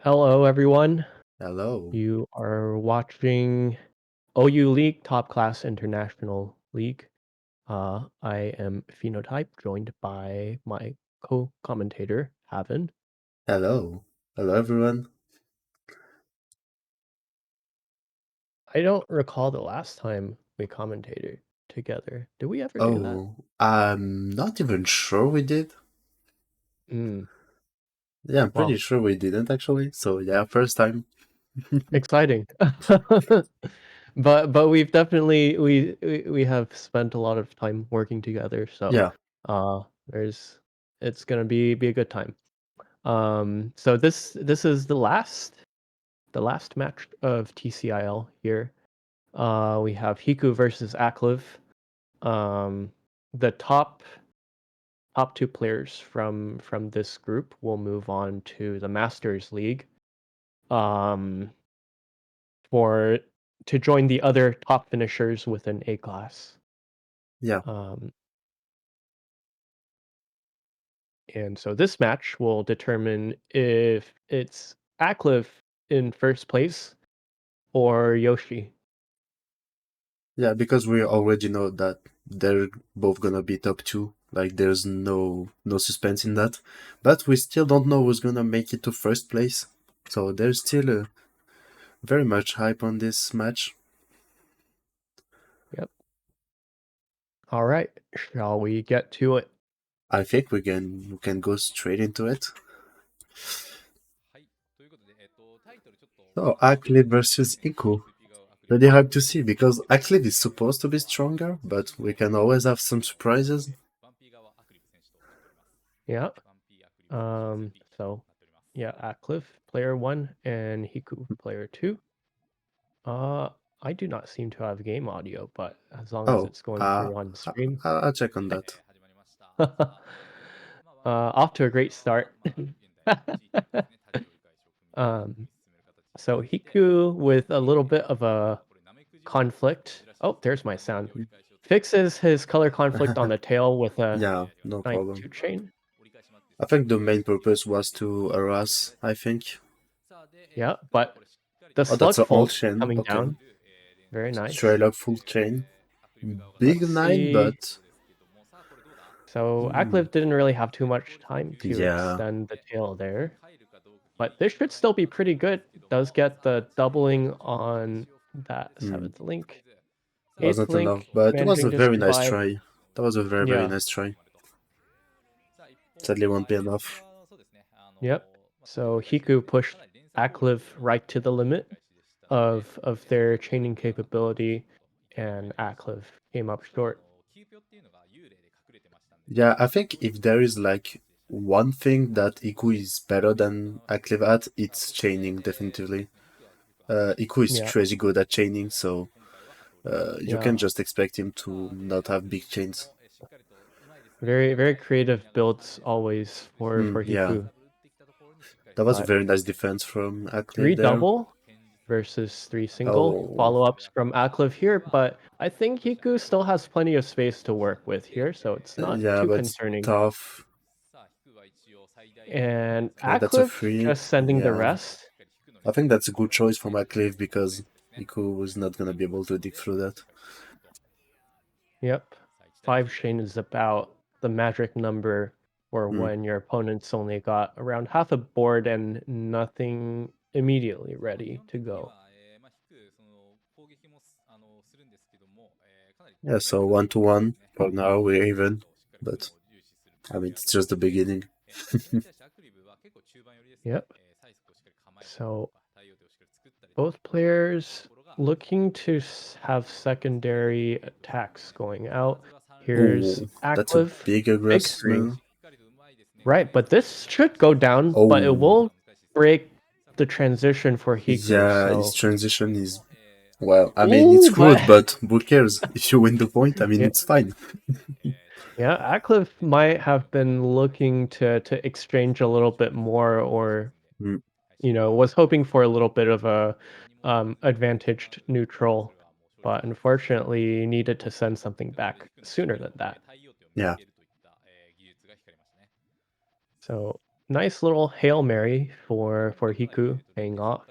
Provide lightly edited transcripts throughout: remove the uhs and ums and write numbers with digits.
Hello, everyone. Hello. You are watching OU League, Top Class International League. I am Phenotype, joined by my co-commentator, Haven. Hello. Hello, everyone. I don't recall the last time we commentated together. Did we ever do that? I'm not even sure we did. Mm, Yeah, I'm pretty well, sure we didn't actually. So yeah, first time. exciting. But we've definitely we have spent a lot of time working together, so Yeah, uh there's it's gonna be a good time. So this is the last match of TCIL here. We have Hiku versus Acliv. Um, the top two players from this group will move on to the Masters League. Um, for to join the other top finishers within A class. yeah, Um, and so this match will determine if it's Acliv in first place or Yoshi. yeah. Because we already know that they're both gonna be top two. Like there's no suspense in that. But we still don't know who's gonna make it to first place. So there's still very much hype on this match. Yep. All right. Shall we get to it? I think we can go straight into it. So Acliv versus Hiku. Really hard to see because Acliv is supposed to be stronger, but we can always have some surprises. Yeah. So yeah, Acliv player one and Hiku player two. Uh, I do not seem to have game audio, but as long as Oh, it's going through on the stream. I'll check on that. Off to a great start. um, so Hiku with a little bit of a conflict. Oh, there's my sound. Fixes his color conflict on the tail with a Yeah, no knight problem. two chain. I think the main purpose was to harass, I think. Yeah, but the Oh, that's slug an old fault chain. coming Okay. down. Very nice. Straight up full chain. Big Let's nine, see. but So hmm, Acliv didn't really have too much time to yeah. extend the tail there, but this should still be pretty good. Does get the doubling on that Hmm, seventh link. Eighth wasn't enough, link but it was managing a to very nice survive. try. That was a very, very Yeah. nice try. Sadly, won't be enough. Yep. So Hiku pushed Acliv right to the limit of their chaining capability, and Acliv came up short. Yeah, I think if there is like one thing that Iku is better than Acliv at, it's chaining, definitely. Iku is Yeah. crazy good at chaining, so you Yeah. can just expect him to not have big chains. Very, very creative builds always for Yeah, Hiku. that was a But very nice defense from three Acliv there. double versus three single. Oh, Follow-ups from Acliv here, but I think Hiku still has plenty of space to work with here, so it's not yeah, too but it's concerning. tough. And Okay, that's a Acliv free. just sending the Yeah, rest. I think that's a good choice from Acliv because Iku was not gonna be able to dig through that. Yep. 5 chain is about the magic number for Hmm. when your opponent's only got around half a board and nothing immediately ready to go. Yeah, so 1-1 for now we're even, but I mean it's just the beginning. Yep. So both players looking to have secondary attacks going out. Here's Oh, that's a Acliv, big big aggressive three. move. Right, but this should go down, but it Oh, will break the transition for Hiku. yeah, his So, transition is well. I mean, it's ooh, but screwed, but who cares? If you win the point, I mean, yeah, it's fine. yeah, Acliv might have been looking to exchange a little bit more, or Mm, was hoping for a little bit of a advantaged neutral, but unfortunately needed to send something back sooner than that. yeah, So nice little Hail Mary for Hiku paying off,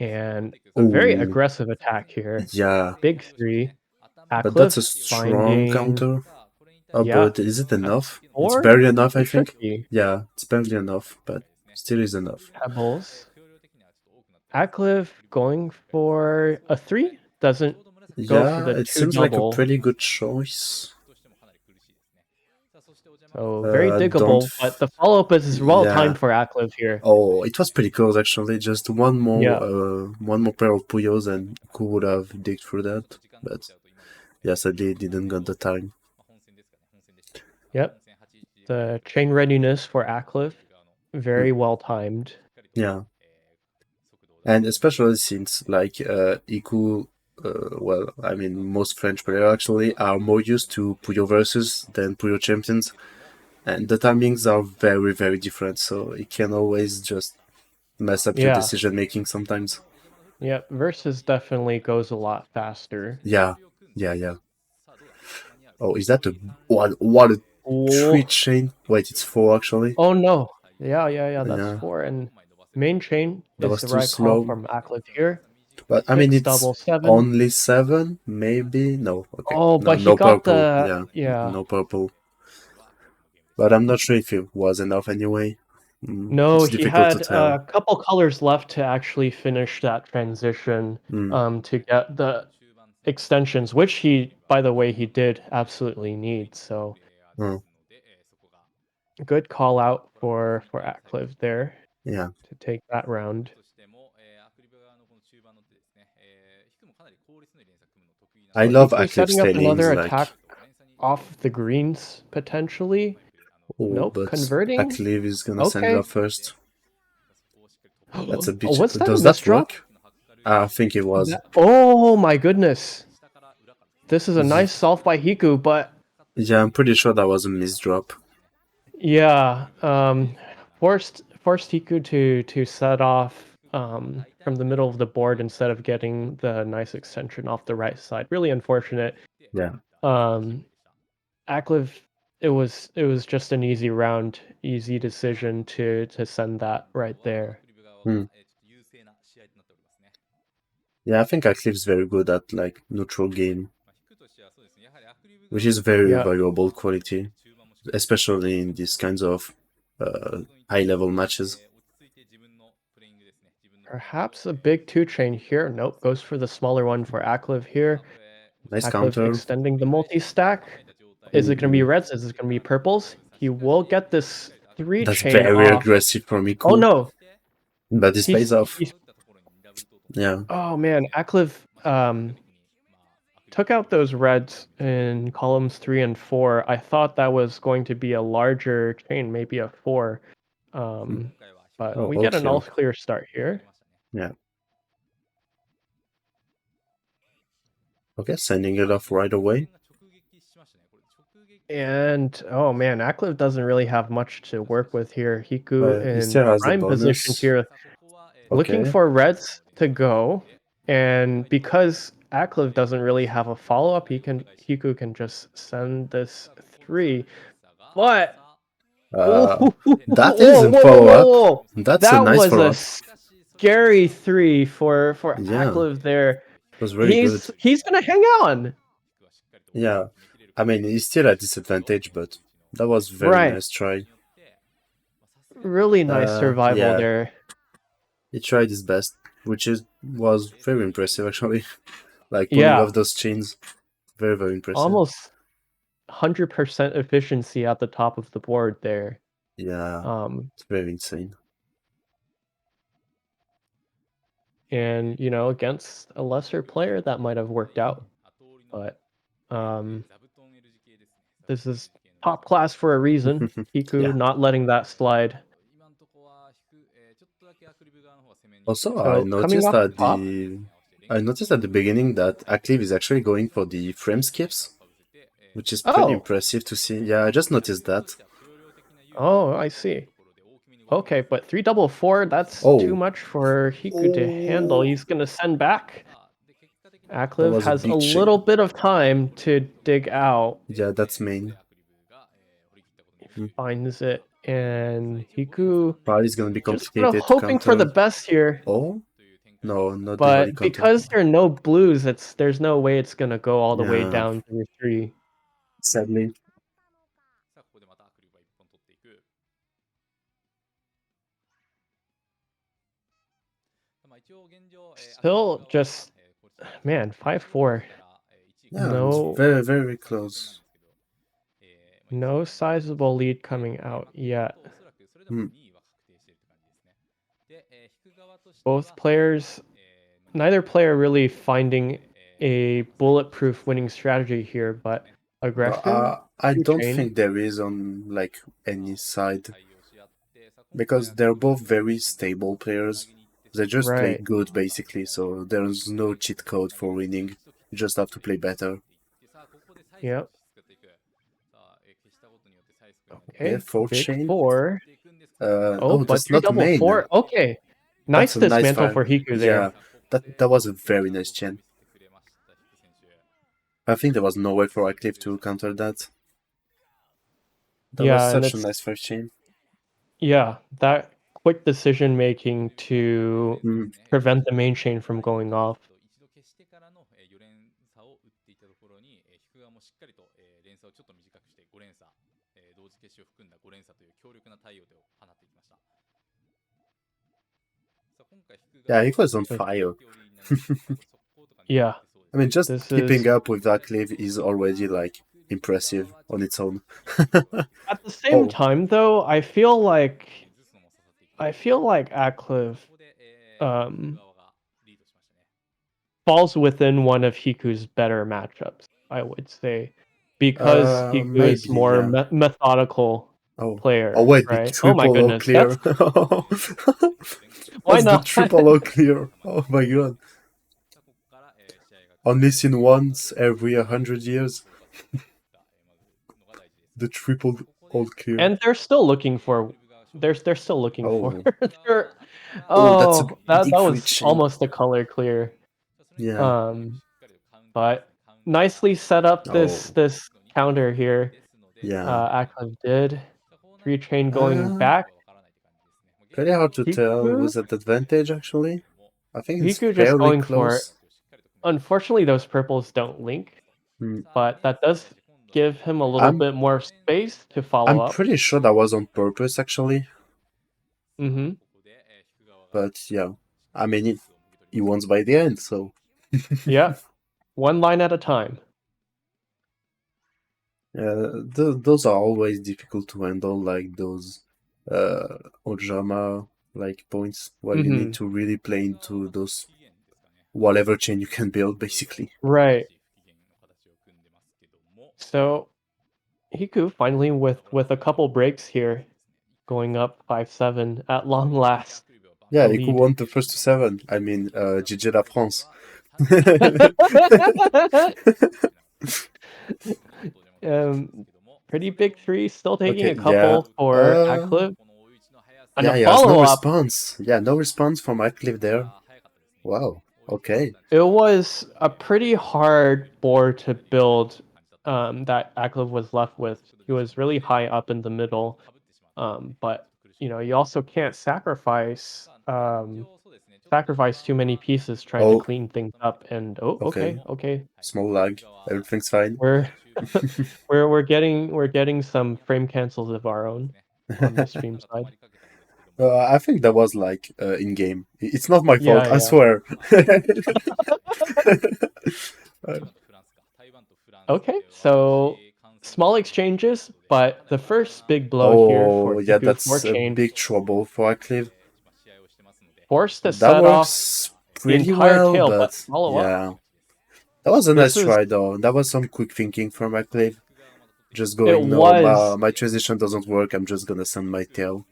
and a very Oh, aggressive attack here. yeah. Big 3. But that's Acliv a strong finding counter. Oh, yeah, but is it that's enough? It's 4? barely enough, I think. Tricky. Yeah, it's barely enough, but still is enough. Pebbles. Acliv going for a 3? Doesn't go for Yeah, the it 2 seems like a double. pretty good choice. So very Don't. diggable, but the follow-up is well Yeah. timed for Acliv here. Oh, it was pretty close actually. Just Yeah. one more pair of Puyos, and who would have digged through that? But yeah, sadly, didn't got the time. Yep. The chain readiness for Acliv, Mm, very well timed. yeah, and especially since like Hiku, well, I mean, most French players actually are more used to Puyo versus than Puyo champions, and the timings are very different. So it can always just mess up your Yeah. decision making sometimes. Yep. Versus definitely goes a lot faster. Yeah, yeah. Oh, is that a what a three Oh, chain? Wait, it's four actually. oh no. Yeah. That's Yeah, 4. And main chain that is was the too right call slow. from Acliv here. But I mean, 6 it's double 7. only seven, maybe. No, okay, Oh, no, but he no got purple. the Yeah, yeah. no purple. But I'm not sure if it was enough anyway. No, It's he difficult to had tell. a couple colors left to actually finish that transition, Mm, to get the extensions, which he, by the way, he did absolutely need. So mm, good call out for Acliv there yeah, to take that round. I So love Hiku Aclive's setting up lanes. another Like, attack off the greens potentially. oh, Nope, but converting. Aclive is gonna send it Okay. off first. That's a Oh, bit. what's that? A Does that misdrop? work? I think it was. Oh my goodness. This is a Ye- nice solve by Hiku, but Yeah, I'm pretty sure that was a misdrop. yeah, forced Hiku to set off from the middle of the board instead of getting the nice extension off the right side. Really unfortunate. Yeah. Um, Acliv, it was just an easy round, easy decision to send that right there. Hmm. Yeah, I think Aclive's very good at like neutral game, which is very Yeah, valuable quality, especially in these kinds of high level matches. perhaps a big two chain here. Nope, goes for the smaller one for Acliv here. Nice Acliv counter. extending the multi-stack. Is it going to be Ooh, reds? Is it going to be purples? He will get this 3 that's chain very off. aggressive from Oh Hiku, no, but this pays off. he's Yeah, oh man, Acliv took out those reds in columns 3 and 4. I thought that was going to be a larger chain, maybe a 4. Mm. Um, but Oh, we all get an all kill. clear start here. Yeah. Okay, sending it off right away. And oh man, Acliv doesn't really have much to work with here. Hiku He in still has the prime position bonus. here, looking Okay. for reds to go. And because Acliv doesn't really have a follow-up, Hiku can just send this 3. But oh, Uh, whoa, that is whoa, in whoa, whoa, follow up. whoa! That's a That nice was follow a up. scary 3 for Yeah, Acliv there. it was very He's good. he's gonna hang on. Yeah, I mean, he's still at disadvantage, but that was very Right. nice try. Really nice survival Yeah, there. he tried his best, which is was very impressive actually. Like pulling Yeah, off those chains, very impressive. almost 100% efficiency at the top of the board there. Yeah, Um, it's very insane. and against a lesser player that might have worked out, but um, this is top class for a reason. Hiku Yeah. not letting that slide. Also, So coming off the top. I noticed at the beginning that Acliv is actually going for the frame skips, which is pretty Oh, impressive to see. Yeah, I just noticed that. oh, I see. Okay, but 3 double 4, that's too Oh, much for Hiku to handle. oh, He's gonna send back. that Acliv was a has a big chain. little bit of time to dig out. Yeah, that's main. Finds it And Hiku Probably it's gonna be just kind of complicated to hoping for the counter. best here. Oh? No, not the holy But counter. because there are no blues, there's no way it's gonna go all the way Yeah, down to your 3. sadly. Still just man, 5-4. Yeah, it's No very, very close. no sizable lead coming out yet. Hmm. Both players neither player really finding a bulletproof winning strategy here, but No, aggression, I free don't chain. think there is on like any side because they're both very stable players. They just play Right. good basically, so there's no cheat code for winning. You just have to play better. Yep. Okay, Okay. fourth Big chain. 4. Oh, Oh, but that's 3 not double main. 4. Okay. That's Nice a nice dismantle five. for Hiku Yeah, there. that was a very nice chain. I think there was no way for Acliv to counter that. That was Yeah, and such a it's nice five chain. yeah, that quick decision making to Mm. prevent the main chain from going off. Yeah, he was on So fire. yeah, I mean, just this keeping is up with Acliv is already like impressive on its own. at the same Oh, time though, I feel like Acliv um falls within one of Hiku's better matchups, I would say, because Hiku is maybe, more yeah. methodical Oh, oh player, wait, the right? Oh my triple all goodness, clear. that's why What's the not? triple all clear? Oh my god. Only seen once every 100 years. The triple all clear. And they're still looking for they're still looking for Oh, they're oh, that's a oh that big reach was chain. almost a color clear. Yeah. Um but nicely set up Oh, this counter here. yeah. Acliv did. 3 chain going Uh, back. Pretty hard to tell Hiku with that advantage actually. I think it's Hiku just fairly going for it. close. Unfortunately, those purples don't link, Hmm. but that does give him a little I'm bit more space to follow I'm up. pretty sure that was on purpose actually. Mhm. But yeah, I mean he wants by the end, so Yeah. One line at a time. those are always difficult to handle, like those Ojama like points where you need Mhm. to really play into those whatever chain you can build, basically. Right. So Hiku finally with a couple breaks here, going up 5-7 at long last. Yeah, The you could lead. want the first to seven. I mean, GG la France. um, pretty big three, still taking Okay, a yeah. couple for Acliv. And a Yeah, he has no follow up. response. Yeah, no response from Acliv there. Wow. Okay. It was a pretty hard board to build that Acliv was left with. He was really high up in the middle, but you also can't sacrifice too many pieces trying to Oh, clean things up. And oh, okay. okay, Small lag. Everything's fine. we're we're getting some frame cancels of our own on the stream side. I think that was like in game. It's not my fault, Yeah, I yeah. swear. Okay, so small exchanges, but the first big blow here Oh, for yeah, Hiku for that's a chain big trouble for Acliv. forced to That set off works the pretty entire well, tail, but but follow up. yeah. That was a This nice is try though. That was some quick thinking from Acliv. Just it going, no, was my transition doesn't work, I'm just gonna send my tail.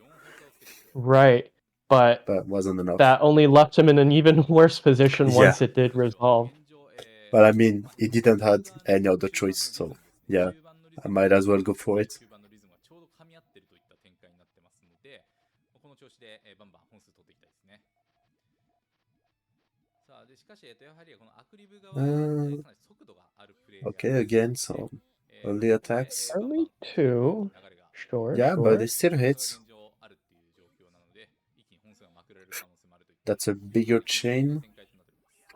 right, but But wasn't enough. that only left him in an even worse position Yeah. once it did resolve. But I mean, he didn't have any other choice, so yeah. I might as well go for it. Okay, again, so early attacks. Only two. Sure, Yeah, but sure. it still hits. That's a bigger chain.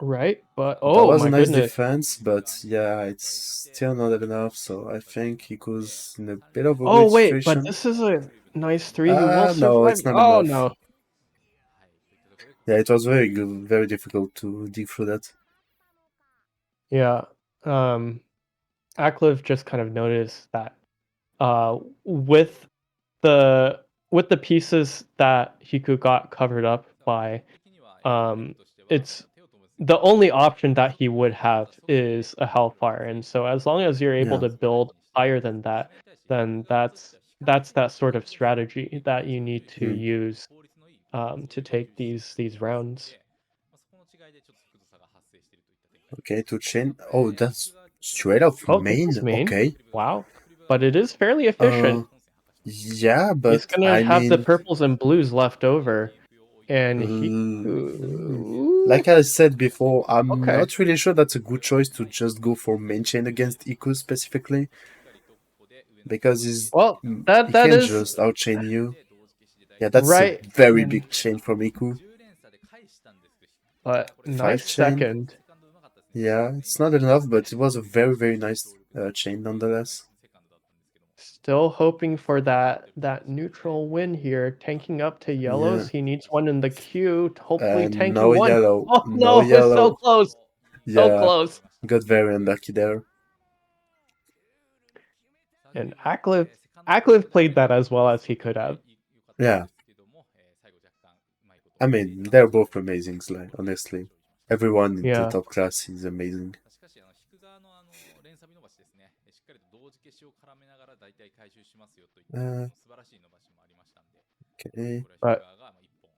Right, but That oh was a my nice goodness. defense, but yeah, it's still not enough. So I think Hiku's in a bit of a Oh weird wait, but situation. this is a nice three. He will No, survive. it's not Oh enough. no. Yeah, it was very good, very difficult to dig through that. Yeah. Um Acliv just kind of noticed that uh with the with the pieces that Hiku got covered up by, it's the only option that he would have is a Hellfire, and so as long as you're able Yeah. to build higher than that, then that's that sort of strategy that you need to Mm. use to take these rounds. Okay, to chain. Oh, that's straight off Oh, this is main. main. Okay. Wow, but it is fairly Uh, efficient. yeah, He's but gonna I have the mean, purples and blues left over, and he. like I said before, I'm Okay. not really sure that's a good choice to just go for main chain against Iku specifically, because Well, that he that can't is just outchain you. Yeah, that's a right, very and big chain from Iku. but nice 5 chain. second. Yeah, it's not enough, but it was a very, very nice chain nonetheless. Still hoping for that neutral win here. Tanking up to Yeah, yellows. He needs one in the queue. Hopefully and tanking no one. yellow. Oh No no, it's so yellow. close. So Yeah, close. got very unlucky there. And Acliv played that as well as he could have. Yeah, I mean, they're both amazing, like, honestly. Everyone in the Yeah. top class is amazing. Uh, okay. But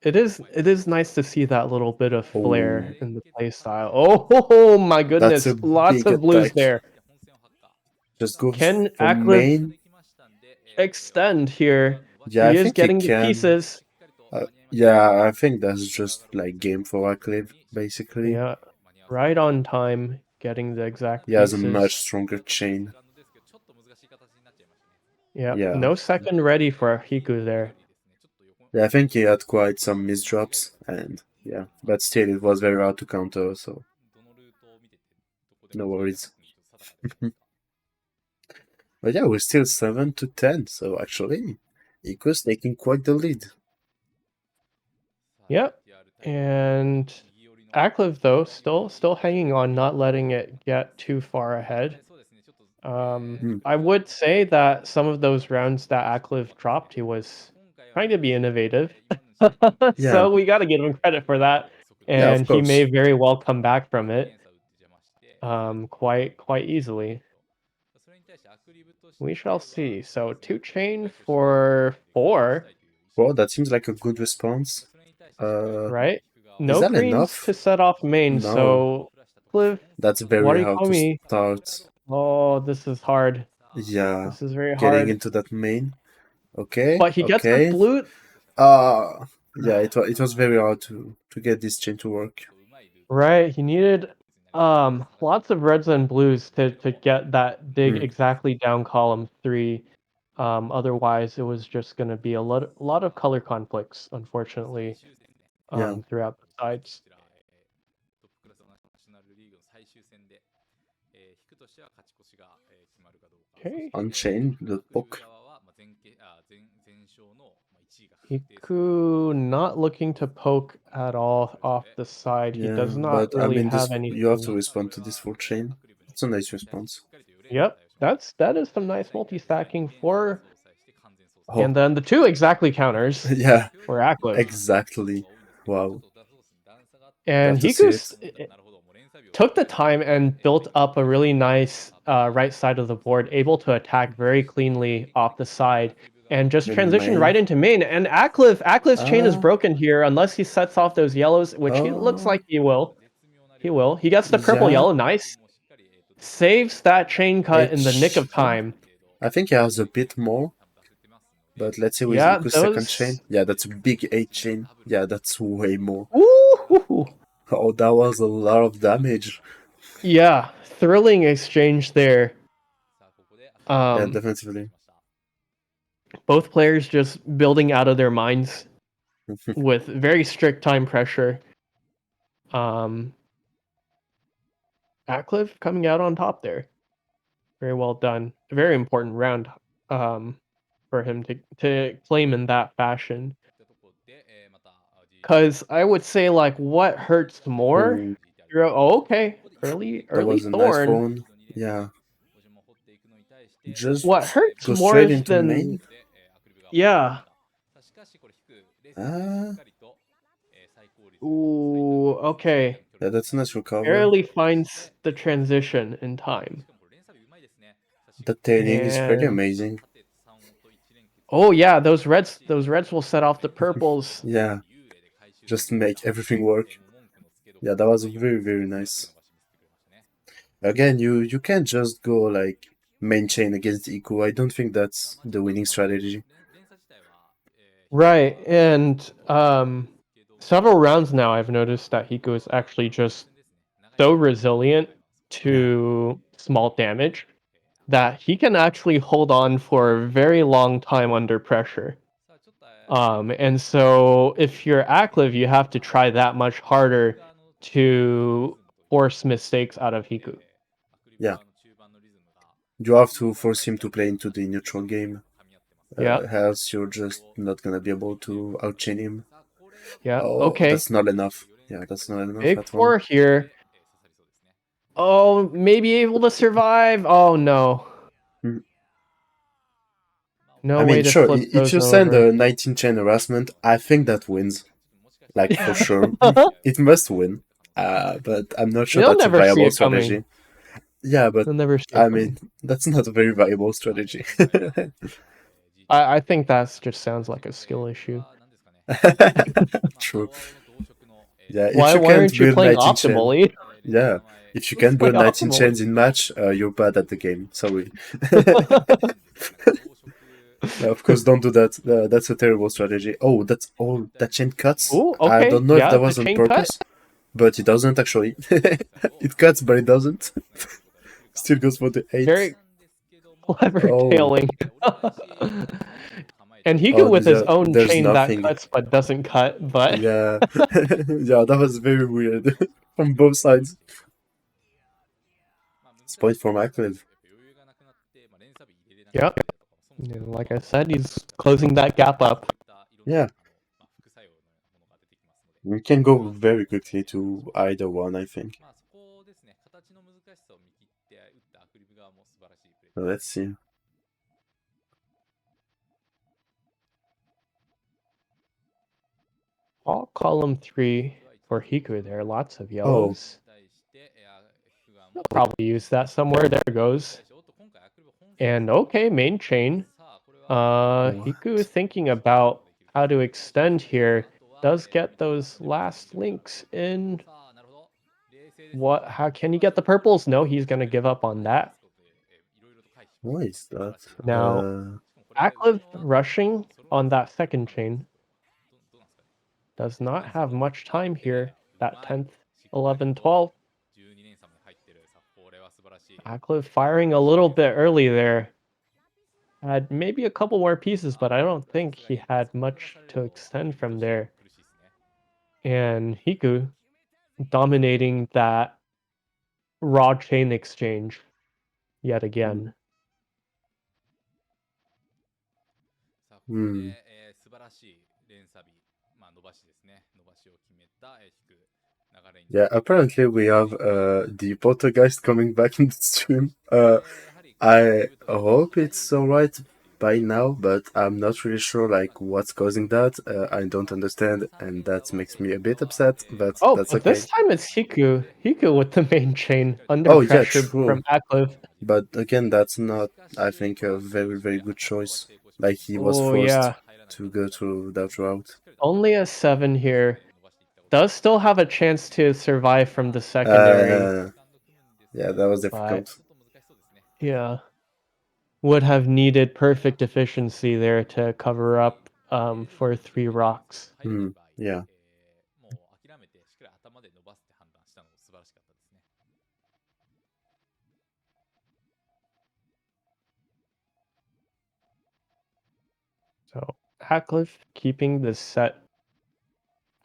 it is nice to see that little bit of Oh, flair in the play style. Oh my that's goodness, a lots big of blues attack. there. Just go Can for Acliv main. extend here? Yeah, I He is think he getting the can. pieces. Yeah, I think that's just like game for Acliv, basically. Yeah, right on time, getting the exact He has a pieces. much stronger chain. Yeah, Yeah. no second ready for Hiku there. Yeah, I think he had quite some misdrops, and yeah, but still, it was very hard to counter, so no worries. But yeah, we're still 7-10, so actually, Iku's taking quite the lead. Yep, and Acliv though still hanging on, not letting it get too far ahead. Hmm. I would say that some of those rounds that Acliv dropped, he was trying to be innovative. Yeah, So we got to give him credit for that, yeah, of and he may course. very well come back from it quite easily. We shall see. So two chain for 4, Well, that seems like a good response. Uh, right? is No that greens to enough? set off main, No, so Cliff, that's very hard to Warikomi. start. Oh, this is hard. Yeah, This is very getting hard. into that main. Okay, But he gets the okay. blue. Yeah, it was very hard to get this chain to work. Right, he needed lots of reds and blues to get that dig Hmm. exactly down column 3. Otherwise it was just going to be a lot of color conflicts, unfortunately, Yeah, throughout the sides. Okay. Unchained the poke. Hiku not looking to poke at all off the side. He Yeah, does not but I really mean, have this you have to anything. respond to this full chain. It's a nice response. Yep, that is some nice multi-stacking for, Oh, and then the two exactly counters yeah, for Acliv. exactly. Wow, And glad to see Hiku it. took the time and built up a really nice right side of the board, able to attack very cleanly off the side, and just In transition main. right into main. And Acliv's chain is Uh, broken here unless he sets off those yellows, which he looks oh, like he will. He will. He gets the purple yeah. yellow. Nice. Saves that chain cut in the nick H. of time. I think he has a bit more, but let's see with Yeah, Iku's second those. chain. Yeah, that's a big 8 chain. Yeah, that's way more. Ooh. Oh, that was a lot of damage. Yeah, thrilling exchange there. Yeah, Um, definitely. Both players just building out of their minds with very strict time pressure. Um, Acliv coming out on top there. Very well done. A very important round um, for him to claim in that fashion. Because I would say, like, what hurts more? Oh, Oh, okay, early that early was a nice thorn. phone. Yeah, just What hurts go more straight is into than main. yeah. Ah, Ooh, okay. yeah, that's a nice recover. Barely finds the transition in time. The tailing is pretty And amazing. oh yeah, those reds will set off the purples. Yeah, just make everything work. Yeah, that was very, very nice. Again, you can't just go like main chain against Iku. I don't think that's the winning strategy. Right, and several rounds now I've noticed that Hiku is actually just so resilient Yeah, to small damage that he can actually hold on for a very long time under pressure. And so if you're Acliv, you have to try that much harder to force mistakes out of Hiku. yeah. You have to force him to play into the neutral game. Yeah, Else you're just not gonna be able to outchain him. yeah, Oh, okay. that's not enough. Yeah, that's not enough Big at all. four here. Oh, maybe able to survive. Oh no. Mm. I No way mean, to sure, flip if those you send over. a 19 chain harassment, I think that wins. Like, for sure. It must win. But I'm not sure They'll that's a never see viable it coming. strategy. Yeah, but They'll never see I it mean, coming. that's not a very viable strategy. I think that just sounds like a skill issue. True. Yeah, if you Why can't aren't you build playing 19 chain, optimally? yeah, if you Let's can't play build 19 optimally. chains in match, you're bad at the game. Sorry. No, of course, don't do that. That's a terrible strategy. Oh, that's all. That chain cuts. Ooh, I okay. don't know if Yeah, that the was on chain cut. purpose, but it doesn't actually. It cuts, but it doesn't. Still goes for the 8. Very clever Oh, tailing. And Hiku oh, with his own there's chain that nothing. cuts but doesn't cut, but Yeah, yeah, that was very weird from both sides. It's point for Acliv. yep. Like I said, he's closing that gap up. Yeah, we can go very quickly to either one, I think. So let's see. All column 3 for Hiku there. Lots of Oh, yellows. He'll probably use that somewhere. There it goes. And okay, main chain. Hiku what? thinking about how to extend here. Does get those last links in. What? How can he get the purples? No, he's gonna give up on that. What is that? Now, Acliv rushing on that second chain does not have much time here. That 10th, 11, 12. Acliv firing a little bit early there. Had maybe a couple more pieces, but I don't think he had much to extend from there. And Hiku dominating that raw chain exchange yet again. Hmm. Yeah, apparently we have the poltergeist coming back in the stream. I hope it's alright by now, but I'm not really sure like what's causing that. I don't understand, and that makes me a bit upset, but Oh, that's but this okay. time it's Hiku. Hiku with the main chain under Oh yeah, pressure true. from Acliv. But again, that's not, I think, a very, very good choice. Like he was Oh forced yeah. to go through that route. Only a 7 here. Does still have a chance to survive from the secondary, Uh, yeah, that was but difficult. yeah. Would have needed perfect efficiency there to cover up for 3 rocks. Hmm. Yeah. So Acliv keeping this set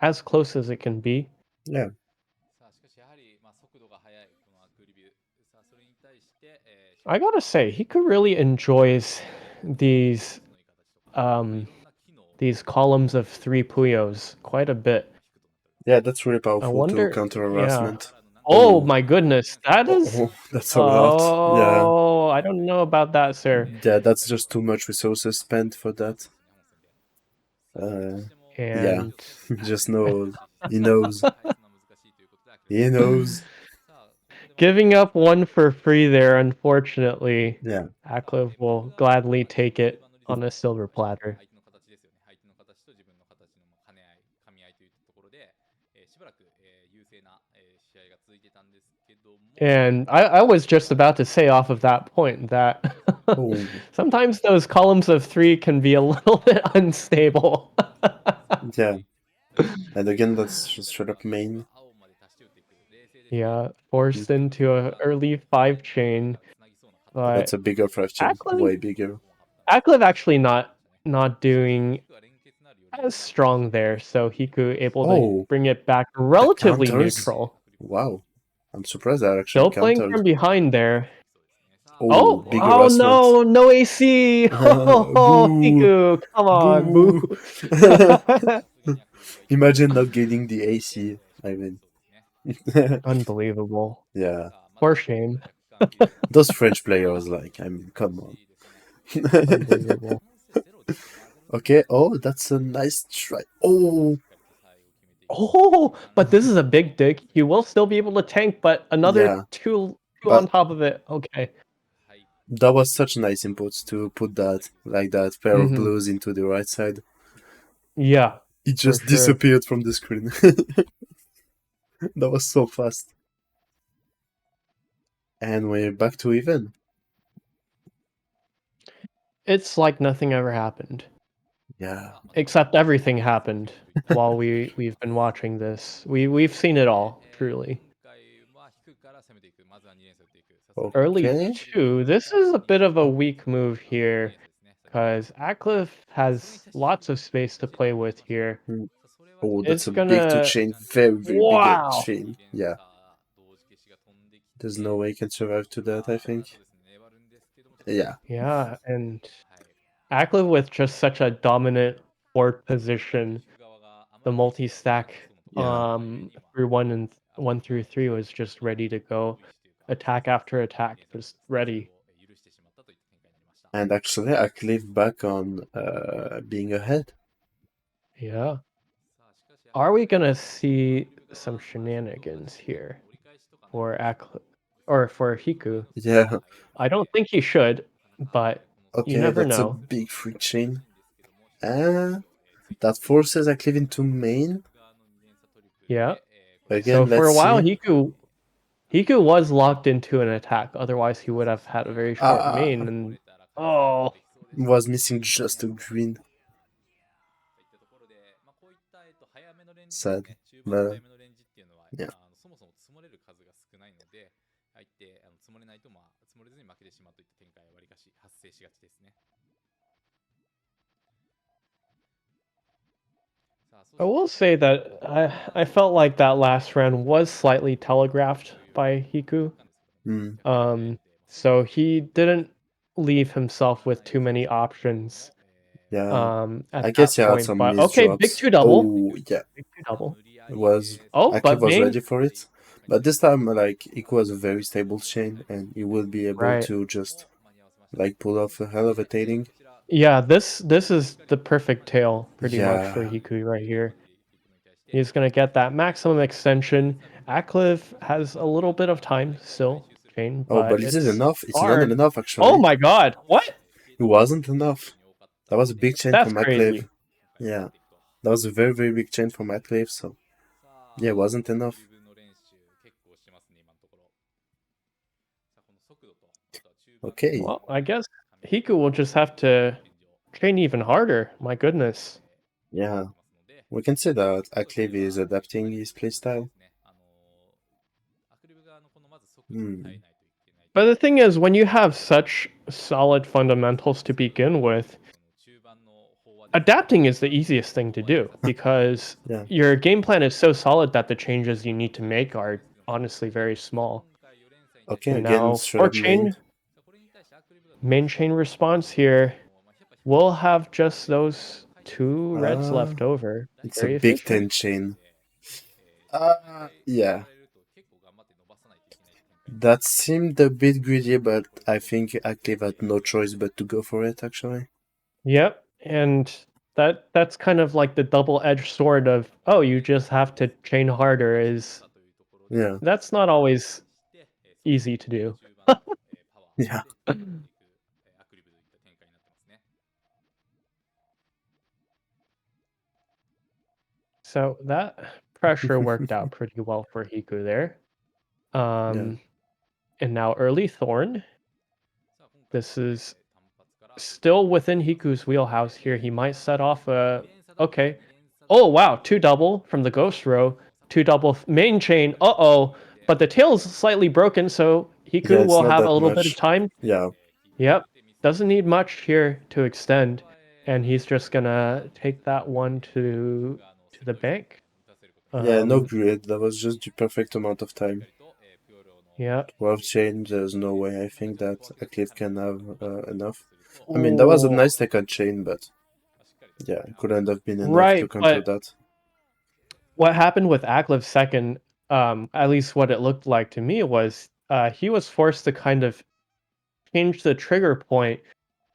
as close as it can be. Yeah. さあしかしやはり、まあ、速度が速いこのアクリビューさあそれに対して、I gotta say, Hiku really enjoys these のいい形とか、まあ、い um ろんな機能を these columns of 3 Puyos quite a bit. 低くとなっております。 Yeah, that's really I powerful to wonder, counter yeah. harassment. Oh Oh, my goodness, that is. oh, that's a lot. Yeah, Oh, I don't know about that, sir. yeah, that's just too much resources spent for that. Uh, yeah, And just know he knows. He knows. giving up one for free there, unfortunately, Yeah. Acliv will gladly take it on a silver platter. 相手の形ですよね。相手の形と自分の形の兼ね合い、噛み合いといったところで、しばらく、優勢な、試合が続いてたんですけども、And I was just about to say off of that point that Oh, sometimes those columns of 3 can be a little bit unstable. yeah. And again, that's just straight up main. Yeah, forced into a early 5 chain, That's but a bigger fraction, Acliv, way bigger. Acliv actually not doing as strong there, so Hiku able to Oh, bring it back the relatively counters. neutral. Wow, I'm surprised that actually Still playing countered. from behind there. Oh, Oh, big oh harassment. no, no AC. Oh, Boo, Hiku, come on, boo. boo. Imagine not getting the AC. I mean, Unbelievable. yeah, For shame. those French players, like, I mean, come on. Unbelievable. Okay, oh, that's a nice try. Oh, Oh, but this is a big dig. You will still be able to tank, but another yeah, two on but top of it. Okay. that was such nice inputs to put that, like that pair of Mm-hmm. blues into the right side. Yeah, It for just sure. disappeared from the screen. That was so fast. And we're back to even. It's like nothing ever happened. Yeah. Except everything happened while we've been watching this. We've seen it all, truly. Early Okay. 2. This is a bit of a weak move here, because Acliv has lots of space to play with here. Mm. Oh, that's It's a big two gonna. chain. Very, very big Wow! chain. Yeah. There's no way you can survive to that, I think. Yeah. Yeah, and Acliv with just such a dominant board position, the multi-stack Yeah. through 1 through 3 was just ready to go. Attack after attack, just ready. And actually, I click back on being ahead. Yeah. Are we gonna see some shenanigans here for Acliv or for Hiku? Yeah. I don't think he should, but you Okay, never that's a know. big free chain. That forces I click into main. Yeah. So Again, for let's a while, see. Hiku was locked into an attack. Otherwise, he would have had a very short main. Ah, And oh, was missing just a green. Sad. But yeah. そもそも積もれる数が少ないので、相手積もれないと積もれずに負けてしまうといった展開はわりかし発生しがちですね。 I will say that I felt like that last round was slightly telegraphed by Hiku. So he didn't leave himself with too many options. Yeah. At I that guess he had point. some But missed okay, big drops. two double. Oh, yeah. Big two double. It was. Oh, Acliv but was main. ready for it. But this time, like, Iku was a very stable chain, and he will be able Right. to just, like, pull off a hell of a tailing. Yeah, this is the perfect tail, pretty much, for Yeah. Hiku right here. He's gonna get that maximum extension. Acliv has a little bit of time still, chain, Oh, but but is it it's enough? It's not hard. enough, Oh actually. my god, what? It wasn't enough. That was a big chain That's from Acliv. crazy. Yeah. That was a very, very big chain from Acliv, so yeah, it wasn't enough. Okay. Well, I guess Hiku will just have to train even harder. My goodness. Yeah. We can say that Acliv is adapting his playstyle. But the thing is, when you have such solid fundamentals to begin with, adapting is the easiest thing to do because Yeah. your game plan is so solid that the changes you need to make are honestly very small. Okay, And again, now straight for up main. main chain response here, we'll have just those 2 reds left over. It's a Very big efficient. 10 chain. Yeah. That seemed a bit greedy, but I think Acliv had no choice but to go for it, actually. Yep, and that's kind of like the double-edged sword of, oh, you just have to chain harder is Yeah. that's not always easy to do. Yeah. So that pressure worked out pretty well for Hiku there. Yeah. And now early Thorn. This is still within Hiku's wheelhouse here. He might set off a okay. Oh wow, 2 double from the ghost row, 2 double main chain. Uh-oh. But the tail's slightly broken, so Yeah, Hiku it's will not have a that little bit of much. time. Yeah. Yep. Doesn't need much here to extend. And he's just gonna take that one to the bank. Yeah, no grid. That was just the perfect amount of time. Yep. 12 chain, there's no way I think that Acliv can have enough. I mean, that was a Ooh. nice second chain, but yeah, it couldn't have been enough to Right, counter but that. what happened with Akliv's second, at least what it looked like to me was he was forced to kind of change the trigger point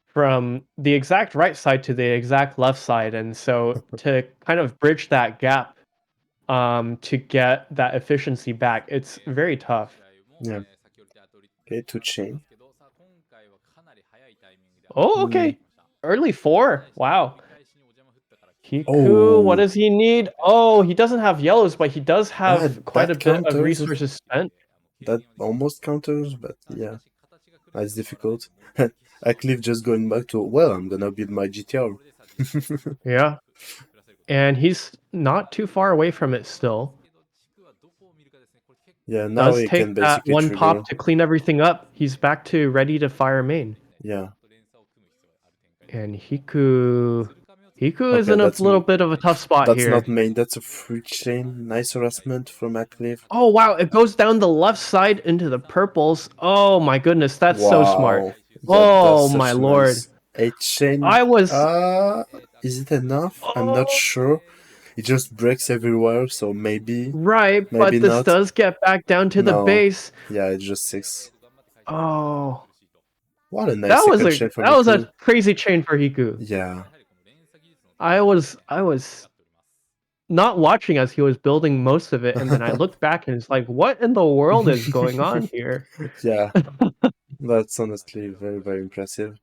from the exact right side to the exact left side, and so to kind of bridge that gap to get that efficiency back, it's very tough. Yeah. Okay, 2 chain. Oh, Mm. okay. Early 4. Wow. Hiku, what Oh, does he need? Oh, he doesn't have yellows, but he does have quite a that bit of counters. resources spent. That almost counters, but yeah, that's difficult. Acliv just going back to, well, I'm gonna build my GTR. Yeah. And he's not too far away from it still. Yeah, now Does he can take that basically one trigger. pop to clean everything up. He's back to ready to fire main. Yeah. And Hiku is Okay, in a little bit of a tough spot that's not here. main. That's a free chain. Nice harassment from Acliv. Oh wow, it goes down the left side into the purples. Oh my goodness, that's so smart. Wow. Yeah, that's Oh my such a lord. nice 8 chain. I was Is it enough? I'm not oh sure. It just breaks everywhere, so maybe, right, maybe but this not. does get back down to the No. base. Yeah, it's just 6. Oh, What a nice second chain from that was a Hiku. crazy chain for Hiku. Yeah. I was not watching as he was building most of it, and then I looked back and it's like, what in the world is going on here? Yeah, that's honestly very, very impressive.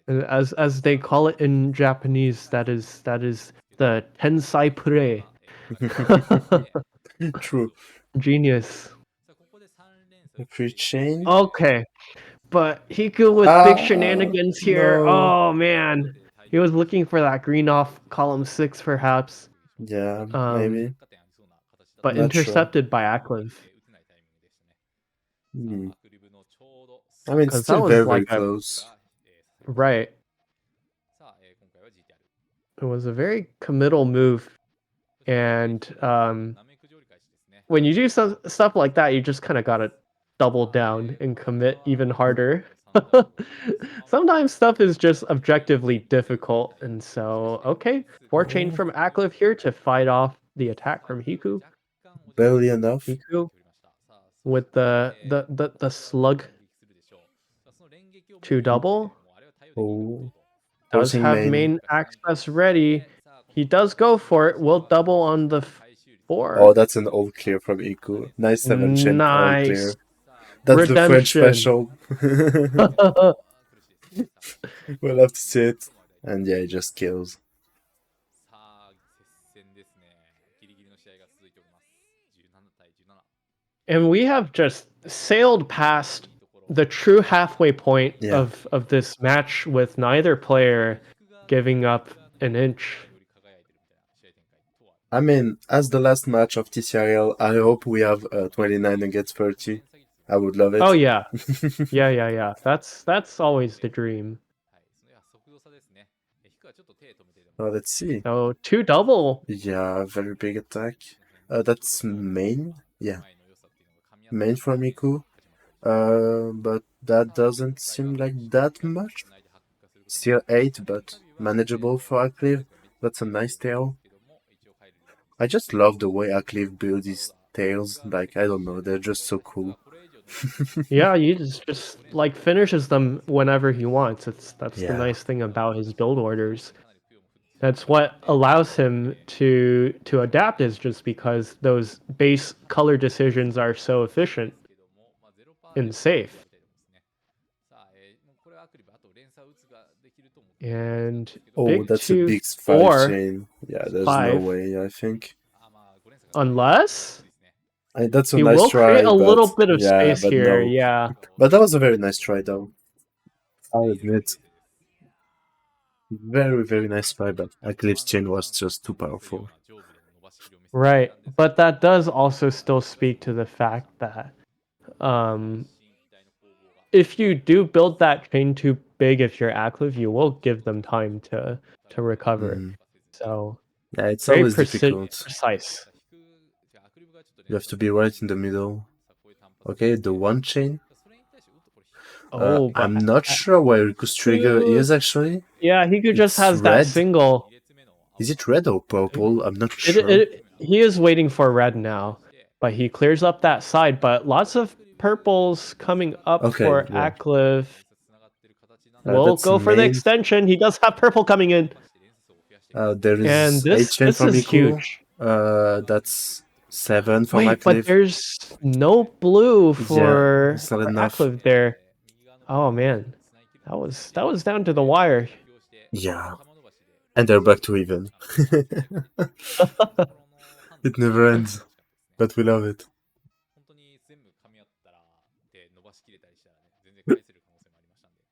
As they call it in Japanese, that is the tensai play. True. Genius. Free chain? Okay, but Hiku with big shenanigans here. No. Oh man, he was looking for that green off column 6, perhaps. Yeah, Um, maybe. but Not sure. intercepted by Acliv. Hmm. I mean, Because that still was very, like very a close. right. It was a very committal move, and when you do stuff like that, you just kind of gotta double down and commit even harder. Sometimes stuff is just objectively difficult, and so okay, 4 chain Oh, from Acliv here to fight off the attack from Hiku. barely enough. Hiku with the slug 2 double Oh, does forcing have main. main access ready. He does go for it. Will double on the 4. Oh, that's an all clear from Iku. Nice 7 chain all Nice clear. That's the French redemption. special. We'll have to see it. And yeah, it just kills. And we have just sailed past the true halfway point Yeah. of this match with neither player giving up an inch. I mean, as the last match of TCRL, I hope we have 29 against 30. I would love it. Oh yeah, yeah. That's always the dream. はい、その速度差ですね。ヒクはちょっと手止めてでも Oh, let's see. So 2 double. Yeah, very big attack. この辺 That's ちょっとこう main. Yeah, 前の良さっていうのが噛み合って main from 勝 Hiku. ちます。 But that doesn't seem like that much. Still 8, but manageable for Acliv. That's a nice tail. I just love the way Acliv builds his tails. Like, I don't know, they're just so cool. Yeah, he just like finishes them whenever he wants. That's the Yeah. nice thing about his build orders. That's what allows him to adapt, is just because those base color decisions are so efficient and safe. And Oh, big that's a 2, big 5 4, chain. Yeah, there's 5. no way, I think. Unless That's a he nice will try, create a but little bit of yeah, space but here. no. Yeah. But that was a very nice try, though. I'll admit. Very, very nice try, but Acliv's chain was just too powerful. Right, but that does also still speak to the fact that if you do build that chain too big, if you're Acliv, you will give them time to recover. So Yeah, it's very always difficult. precise. You have to be right in the middle. Okay, the one chain. Oh, but I'm not sure where Riku's trigger is actually. yeah, Hiku just It's has red. that single. Is it red or purple? I'm not sure. He is waiting for red now, but he clears up that side. But lots of purples coming up Okay, for yeah. Acliv. We'll That's go for the main. extension. He does have purple coming in. There And is this 8 chain this from is Hiku. huge. That's 7 from Wait, but Acliv. there's no blue for, it's not enough. Acliv there. Oh man, that was down to the wire. Yeah. And they're back to even. It never ends. But we love it. 本当に全部噛み合ったらで伸ばしきれたりしたらね、全然返せる可能性もありましたんで。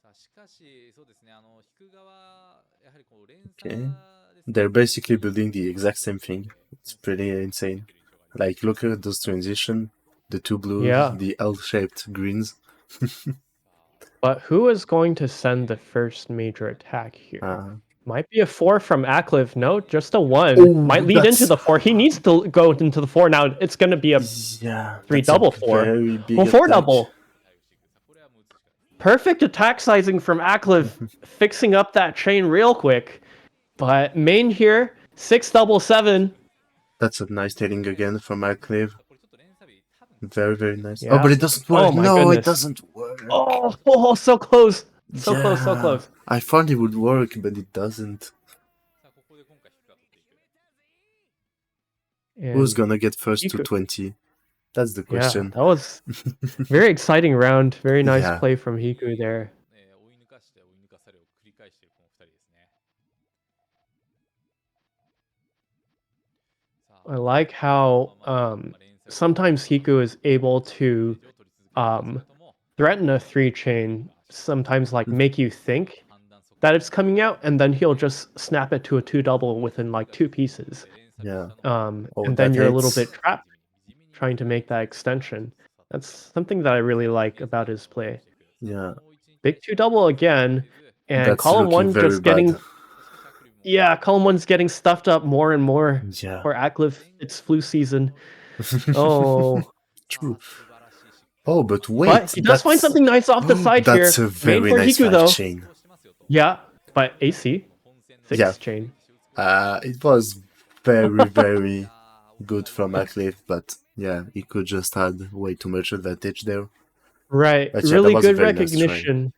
さあ、しかし、そうですね、引く側、やはりこう連鎖 Okay. They're basically building the exact same thing. It's pretty insane. Like, look at those transition. The two blues, Yeah. the L-shaped greens. But who is going to send the first major attack here? Might be a 4 from Acliv. No, just a 1. Oh, Might lead into the 4. He needs to go into the 4 now. It's going to be a 3 double 4. Very big Well, 4 attack. double. Perfect attack sizing from Acliv, fixing up that chain real quick. But main here, 6 double 7. That's a nice tailing again from Acliv. Very, very nice. Yeah. Oh, but it doesn't work. Oh my no, goodness. it doesn't work. Oh, so close. So close, so close. I thought it would work, but it doesn't. And Who's gonna get first Hiku. to 20? That's the question. Yeah, that was very exciting round. Very nice Yeah. play from Hiku there. 追い抜かして追い抜かされを繰り返しているこの2人ですね。 I like how sometimes Hiku is able to threaten a 3 chain, sometimes like make you think that it's coming out, and then he'll just snap it to a 2 double within like 2 pieces. Yeah. And that then you're a little hits. bit trapped trying to make that extension. That's something that I really like about his play. Yeah. Big 2 double again, and That's column looking 1 very just getting bad. yeah, column 1's getting stuffed up more and more. Yeah. For Acliv, it's flu season. Oh. True. Oh, but wait. But he does find something nice off the side here. That's a very Main for nice Hiku, 5 though. chain. Yeah, but AC. 6 Yeah. chain. It was very, very good from Acliv, but yeah, he could just had way too much advantage there. Right. But yeah, really that was a good very nice try. recognition.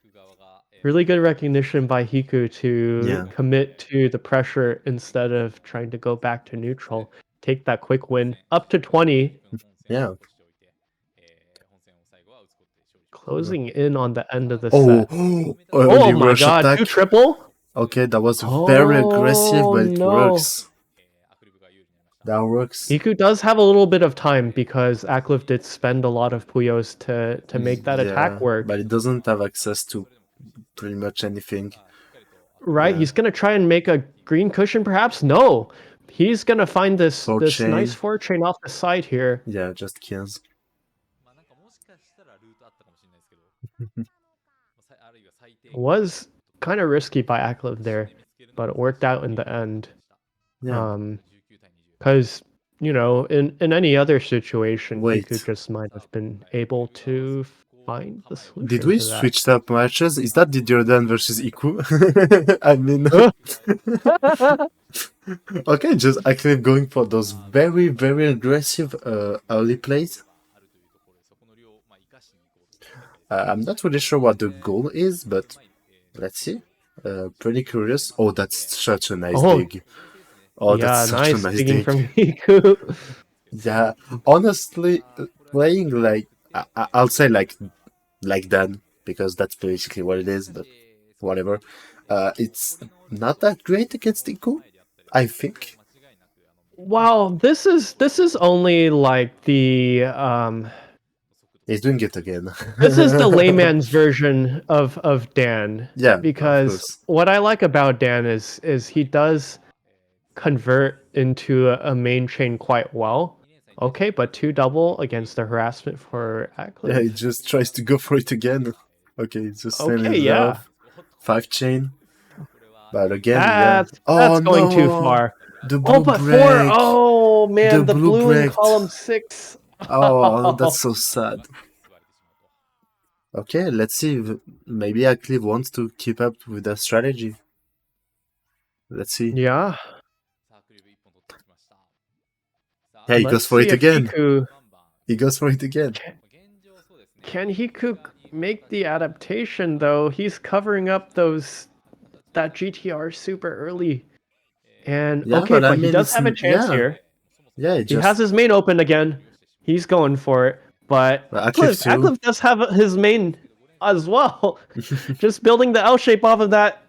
Really good recognition by Hiku to commit to the pressure instead of trying to go back to neutral. Take that quick win. Up to 20. Yeah. Closing in on the end of the Oh, set. early my rush god, attack. 2 triple? Okay, that was very aggressive, but it no. works. That works. Hiku does have a little bit of time because Acliv did spend a lot of Puyos to make that attack work. But it doesn't have access to pretty much anything. Right, Yeah. he's going to try and make a green cushion perhaps? No. he's gonna find this Four nice chain. 4 chain off the side here. Yeah, just kills. まあなんかもしかしたらルートあったかもしれないですけど、あるいは最低限 Was kind of risky by Acliv there, but it worked out in the end. Yeah. 19対20 Because you know, in any other situation, he could Wait. just might have been able to find the Did solution we to that. switch up matches? Is that the Jordan versus Hiku? I mean, okay, just actually going for those very, very aggressive early plays. I'm not really sure what the goal is, but let's see. Pretty curious. Oh, that's such a nice Oh, dig. Oh, that's yeah, such a nice nice digging dig. from Hiku. Yeah, honestly, playing like I'll say like that because that's basically what it is. But whatever. It's not that great against Iku, I think. Wow, this is only like the He's doing it again. this is the layman's version of Dan. Yeah, of Because course. what I like about Dan is he does convert into a main chain quite well. Okay, but 2 double against the harassment for Yeah, he Acliv. just tries to go for it again. Okay, he's just sending Okay, it yeah. off. 5 chain. But again, yeah. That's Oh going too no! far. The Oh, blue but 4. break! Oh The man, the blue blue in breaked. column 6. Oh, that's so sad. Okay, let's see if maybe Acliv wants to keep up with that strategy. Let's see. Yeah. Hey, he Let's goes for see it if again. Hiku He goes for it again. can Hiku make the adaptation though. He's covering up that GTR super early. And Yeah, okay, but I but he mean, does it's have a chance yeah, here. yeah. It He has just his main open again. He's going for it. But Acliv too. Acliv does have his main as well. Just building the L shape off of that.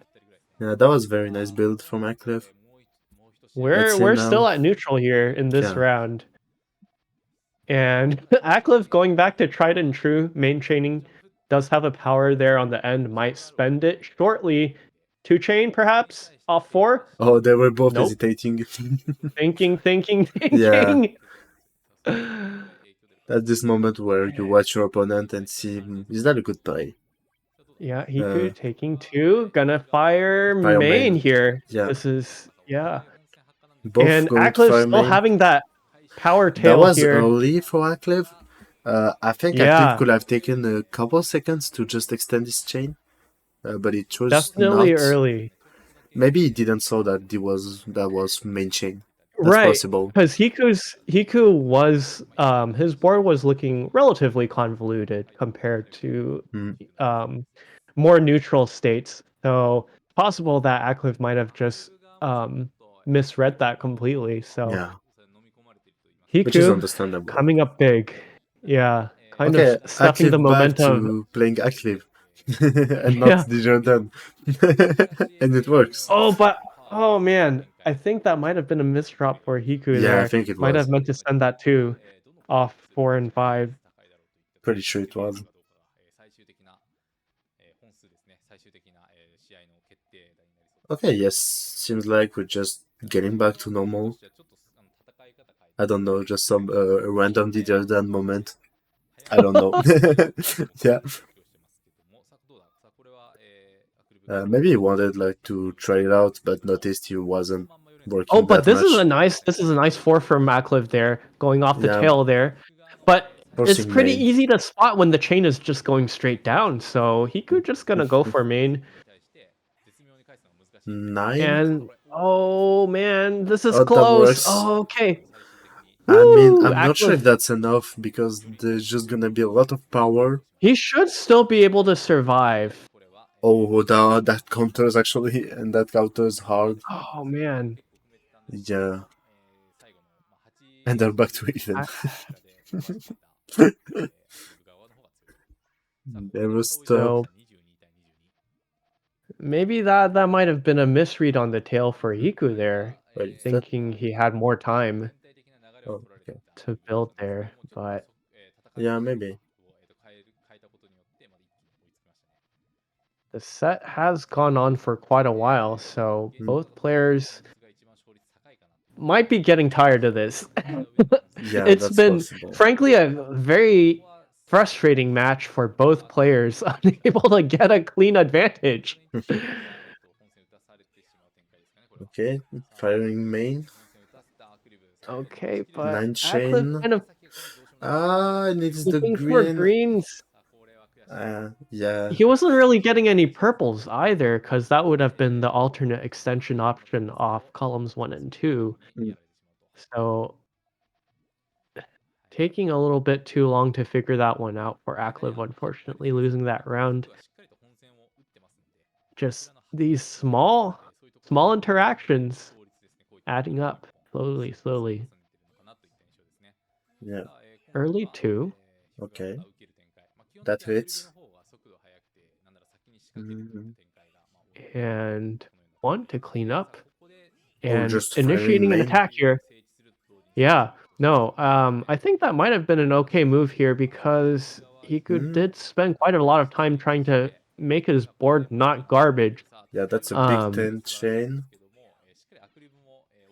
Yeah, that was very nice build from Acliv. Let's see We're now. still at neutral here in this Yeah. round. And Acliv going back to tried and true main chaining does have a power there on the end. Might spend it shortly. 2 chain perhaps off 4. Oh, they were both Nope. hesitating. Thinking, Yeah. thinking. That's this moment where you watch your opponent and see, is that a good play? Yeah, Hiku taking 2. Gonna fire Fire main main. here. Yeah. This is yeah. Both And going to Acliv fire still main. having that power That tail was here. early for Acliv. I think Acliv Yeah, could have taken a couple seconds to just extend his chain, but it chose definitely not. early. Maybe he didn't saw that that was main chain. That's Right, possible. because Hiku was his board was looking relatively convoluted compared to Mm, um more neutral states. So possible that Acliv might have just misread that completely. So yeah, which is Hiku understandable. coming up big. Yeah, kind of Okay, stuffing the Acliv back momentum. to playing Acliv and not Yeah. the Jordan. And it works. Oh, but oh man, I think that might have been a misdrop for Hiku Yeah, I there. think it Might have was. meant to send that too off 4 and 5. Pretty sure it was. Okay, yes, seems like we're just getting back to normal. I don't know, just some random the Jordan moment. I don't know. Yeah. Maybe he wanted like to try it out, but noticed he wasn't Oh, working but that much. this is a nice 4 from Acliv there, going off the Yeah, tail there. But it's forcing pretty main. easy to spot when the chain is just going straight down. So Hiku just gonna go for main. 9? And oh man, this is Oh, that close. works. Oh, okay. I mean, Woo! I'm not sure Acliv. if that's enough because there's just gonna be a lot of power. He should still be able to survive. Oh, that counters actually, and that counters hard. Oh man. Yeah, and they're back to even. They were stuck. So maybe that might have been a misread on the tail for Hiku there, Wait, is that? thinking he had more time Oh, okay. to build there, but Yeah, maybe. the set has gone on for quite a while, so Mm. both players might be getting tired of this. Yeah, It's that's been, possible. frankly, a very frustrating match for both players, unable to get a clean advantage. Okay, firing main. Okay, but 9 Acliv chain. kind of It needs the looking for green. greens. Yeah. He wasn't really getting any purples either, because that would have been the alternate extension option off columns 1 and 2. Mm. So taking a little bit too long to figure that one out for Acliv, unfortunately, losing that round. Just these small interactions adding up slowly. Yeah. Early 2. Okay. That hits. Mhm. And 1 to clean up. Oh, And just firing initiating an main. attack here. Yeah, no, I think that might have been an okay move here because Hiku Mhm. did spend quite a lot of time trying to make his board not garbage. Yeah, that's a big 10 chain.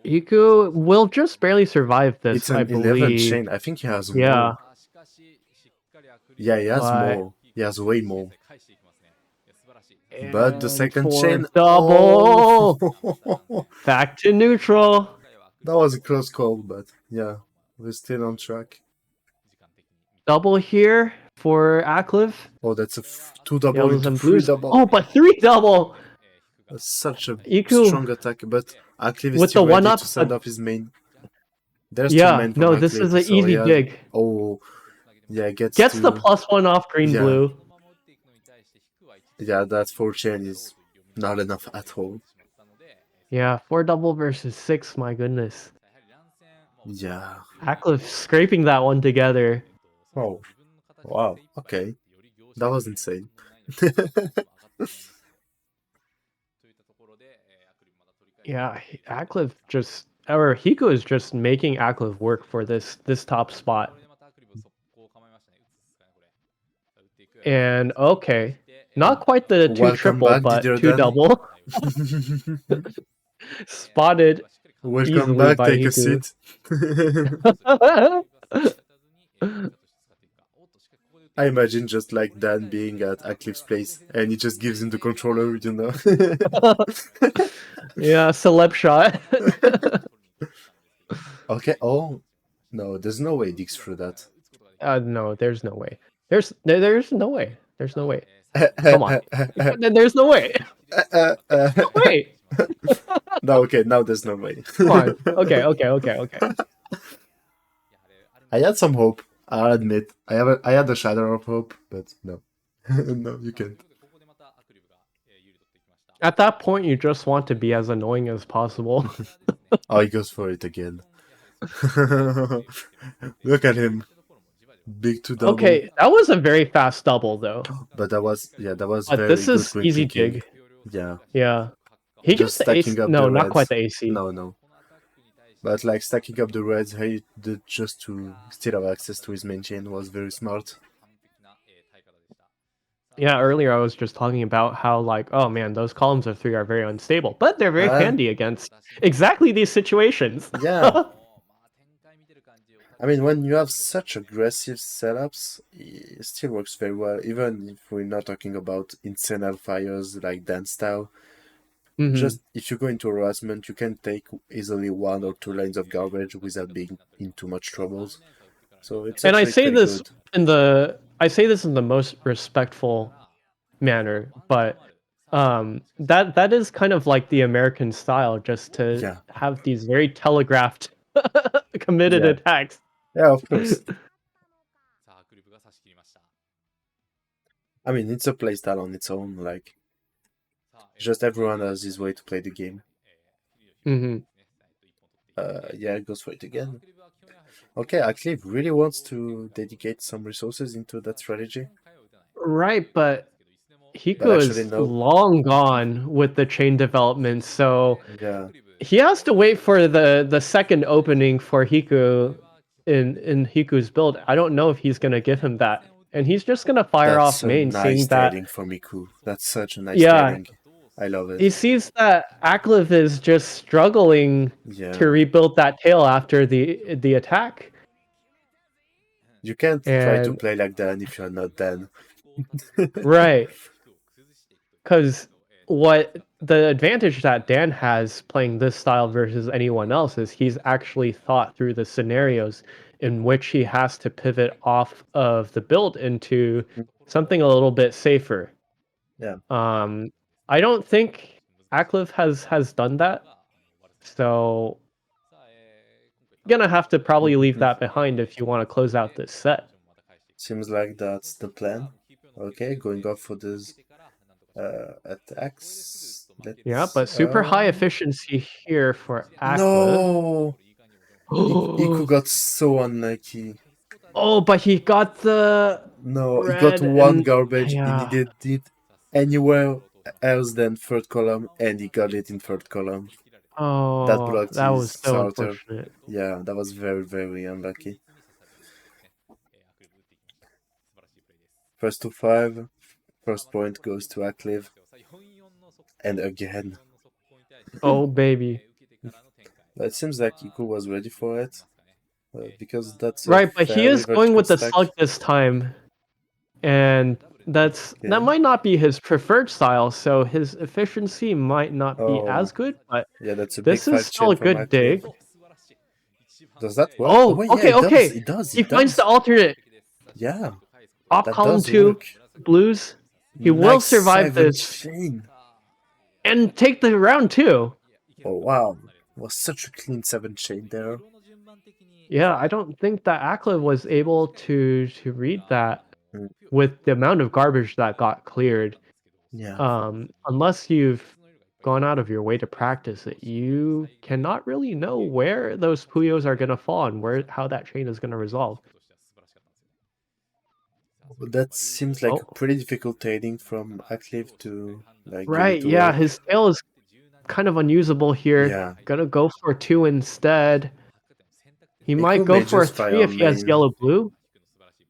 Hiku will just barely survive this, It's I an 11 believe. chain. I think he has Yeah, more. Yeah, he has but more. He has way more. But the and second for chain. double, Oh! back to neutral. That was a close call, but yeah, we're still on track. Double here for Acliv. Oh, that's a 2 double Yellows into and 3 blues. double. Oh, but 3 double. That's such a Hiku strong attack, but Acliv is with the still one ready up, to send but off his main. There's 2 yeah, men from no, this is Acliv, an so he easy has. dig. Oh, yeah, gets Gets the to. +1 off green Yeah. blue. Yeah, that 4 chain is not enough at all. Yeah, 4 double versus 6, my goodness. Yeah. Acliv scraping that one together. Oh, wow. Okay. That was insane. Yeah, Acliv just, or Hiku is just making Acliv work for this top spot. And okay, not quite the 2 Welcome triple, back, but Didier 2 Dan. double. Spotted Welcome easily back, by take a Hiku. seat. I imagine just like Dan being at Acliv's place and he just gives him the controller, you know. Yeah, celeb shot. Okay, oh. No, there's no way he digs through that. No, there's no way. There's no way. There's no way. Come on. There's no way. Wait. No, okay, now there's no way. Come on. Okay. I had some hope, I'll admit. I had a shadow of hope, but no. No, you can't. At that point, you just want to be as annoying as possible. Oh, he goes for it again. Look at him. Big 2 double. Okay, that was a very fast double, though. But that was But very this good is quick easy thinking. dig. Yeah. Yeah. He gets Just the ace. stacking up No, the not reds. quite the AC. No. But like stacking up the reds, he did just to still have access to his main chain was very smart. Yeah, earlier I was just talking about how, like, oh man, those columns of 3 are very unstable, but they're very handy against exactly these situations. Yeah. I mean, when you have such aggressive setups, it still works very well, even if we're not talking about insane fires like Dan style. Mhm. Just if you go into harassment, you can take easily 1 or 2 lanes of garbage without being in too much troubles. So it's And I actually say pretty this good. in the most respectful manner, but that is kind of like the American style, just to Yeah. have these very telegraphed committed Yeah. attacks. Yeah, of course. I mean, it's a playstyle on its own. Like, just everyone has his way to play the game. Mm-hmm. Yeah, it goes for it again. Okay, Acliv really wants to dedicate some resources into that strategy. Right, but But Hiku actually, is no. long gone with the chain development, so Yeah. he has to wait for the second opening for Hiku in Hiku's build. I don't know if he's gonna give him that, and he's just gonna fire That's off a main, nice seeing that. trading for Miku. That's such a nice Yeah, trading. I love He it. sees that Acliv is just struggling Yeah. to rebuild that tail after the attack. You can't try to And play like Dan if you're not Dan. right, because what the advantage that Dan has playing this style versus anyone else is he's actually thought through the scenarios in which he has to pivot off of the build into something a little bit safer. Yeah. I don't think Acliv has done that, so gonna have to probably leave that behind if you want to close out this set. Seems like that's the plan. Okay, going off for this attacks. Yeah, Let's. but super high efficiency here for Acliv. No! Hiku got so unlucky. Oh, but he got the No, he got red one and garbage. He yeah. needed it anywhere else than third column, and he got it in third column. That Oh, blocked that his was so starter. unfortunate. Yeah, that was very, very unlucky. First to 5. First point goes to Acliv. And again. Oh baby. But it seems like Hiku was ready for it. Because that's a Right, but he fairly is going vertical with the stack. slug this time. And that might not be his preferred style, so his efficiency might not be Oh. as good, but Yeah, that's a big this is 5 still chain a from good dig. Acliv. Does that work? Oh, wait, yeah, okay, it does. okay. It does. He It finds does. the alternate. Yeah, Off that column does 2, work. blues. He will Nice survive 7 this chain. and take the round 2. Oh, wow. Was such a clean 7 chain there. Yeah, I don't think that Acliv was able to read that Mm. with the amount of garbage that got cleared. Yeah. Unless you've gone out of your way to practice it, you cannot really know where those Puyos are gonna fall and how that chain is gonna resolve. That seems like a Oh, pretty difficult trading from Acliv to like get right, it to yeah, work. his tail is kind of unusable here. Yeah. Gonna go for 2 instead. He might Hiku go may for a just 3 fire if he has main. yellow-blue.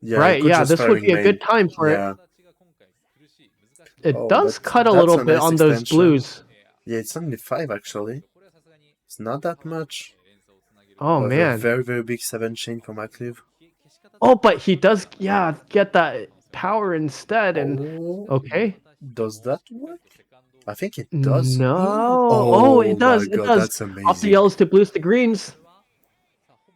Yeah, he Right, could yeah, just this fire would in be a good main. time for it. Yeah. It Oh, does but cut a that's little a bit nice on those extension. blues. Yeah, it's only 5 actually. It's not that much. Oh, A man. very, very big 7 chain from Acliv. Oh, but he does, yeah, get that power instead, and Oh, okay. does that work? I think it does. No. Oh, Oh it my does. It god, does. that's Off the amazing. yellows to blues to greens.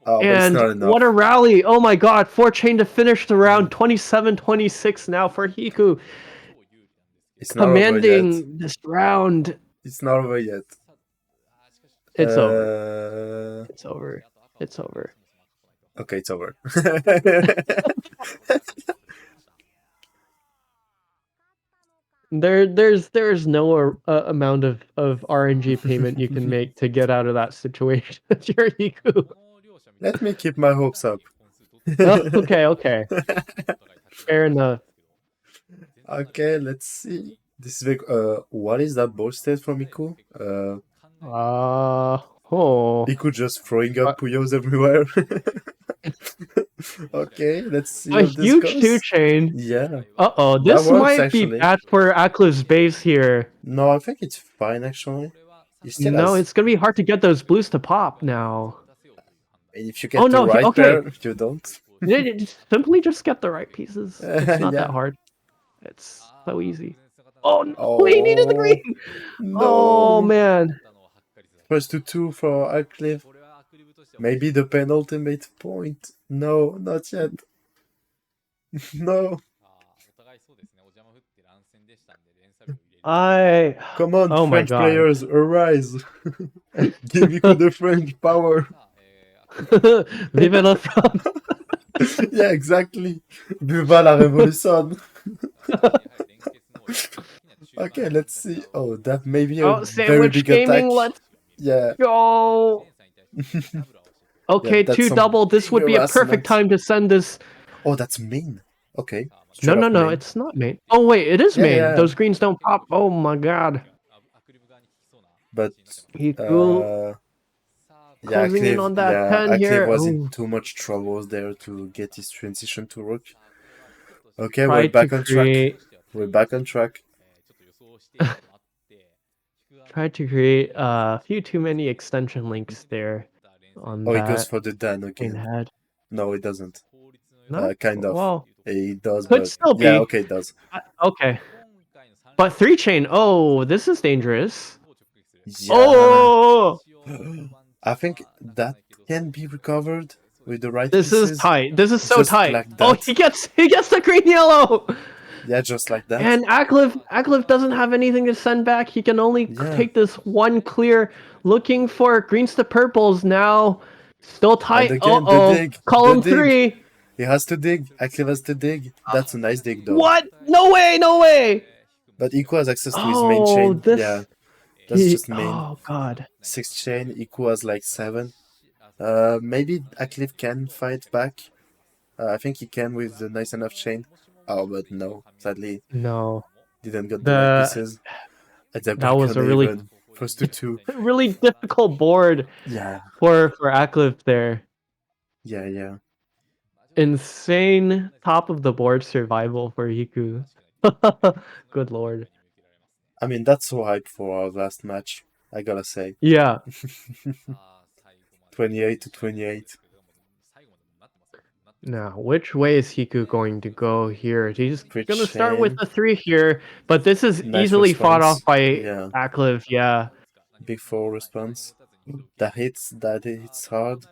Oh, but it's And not enough. what a rally. Oh my god. 4 chain to finish the round. 27-26 now for Hiku. It's not over yet. Commanding this round. It's not over yet. It's over. It's over. It's over. Okay, it's over. There's no amount of RNG payment you can make to get out of that situation. You're Hiku. Let me keep my hopes up. Oh, okay. Fair enough. Okay, let's see. This is what is that board state from Hiku? Hiku just throwing up Puyos everywhere. Okay, let's see A how this huge goes. 2 chain. Yeah. Uh-oh, That this works, might actually. be bad for Aclive's base here. No, I think it's fine actually. He still No, has. it's gonna be hard to get those blues to pop now. And if you get the right pair, you don't. Simply just get the right pieces. It's not Yeah. that hard. It's so easy. Oh no, he needed the green! No. Oh man. First to 2 for Acliv. Maybe the penultimate point. No, not yet. No. Come on, Oh my French god. players, arise. Give Hiku the French power. Vive la France. Yeah, exactly. Viva la révolution. Okay, let's see. Oh, that may be a very Sandwich big gaming, attack. let's Yeah. go. Okay, Yeah, 2 double. This would be a perfect time to send this. Oh, that's main. Okay. No, it's not main. Oh wait, it is main. Yeah. Those greens don't pop. Oh my god. But Hiku closing in on that 10 here. Acliv was in too much troubles there to get his transition to work. Okay, Try we're back to on create- track. We're back on track. Tried to create a few too many extension links there on Oh, he goes that for the Dan main again. head. No, it doesn't. No? Kind of. Well, It does, could but still yeah, be. okay, it does. Okay. But 3 chain. Oh, this is dangerous. Yeah. Oh! I think that can be recovered with the right This is pieces. tight. This is so Just tight. like Oh, that. he gets the green yellow. Yeah, just like that. And Acliv doesn't have anything to send back. He can only Yeah. take this one clear. Looking for greens to purples now. Still tight. And again, the dig. Column The dig. 3. He has to dig. Acliv has to dig. That's a nice dig, though. What? No way, no way. But Iku has access to his main Oh, chain. this. Yeah, that's just main. Oh, God. 6 chain. Iku has like 7. Maybe Acliv can fight back. I think he can with the nice enough chain. Oh, but no. Sadly, No. didn't get the right pieces. It's a That was a really, even. First to 2. really difficult board Yeah, for Acliv there. yeah. Insane top of the board survival for Hiku. Good lord. I mean, that's so hype for our last match, I gotta say. Yeah. 28 to 28. Now, which way is Hiku going to go here? He's Quick going to start with chain. the 3 here, but this is Nice easily fought response. off by Yeah. Acliv. Yeah. Big 4 response. That hits hard.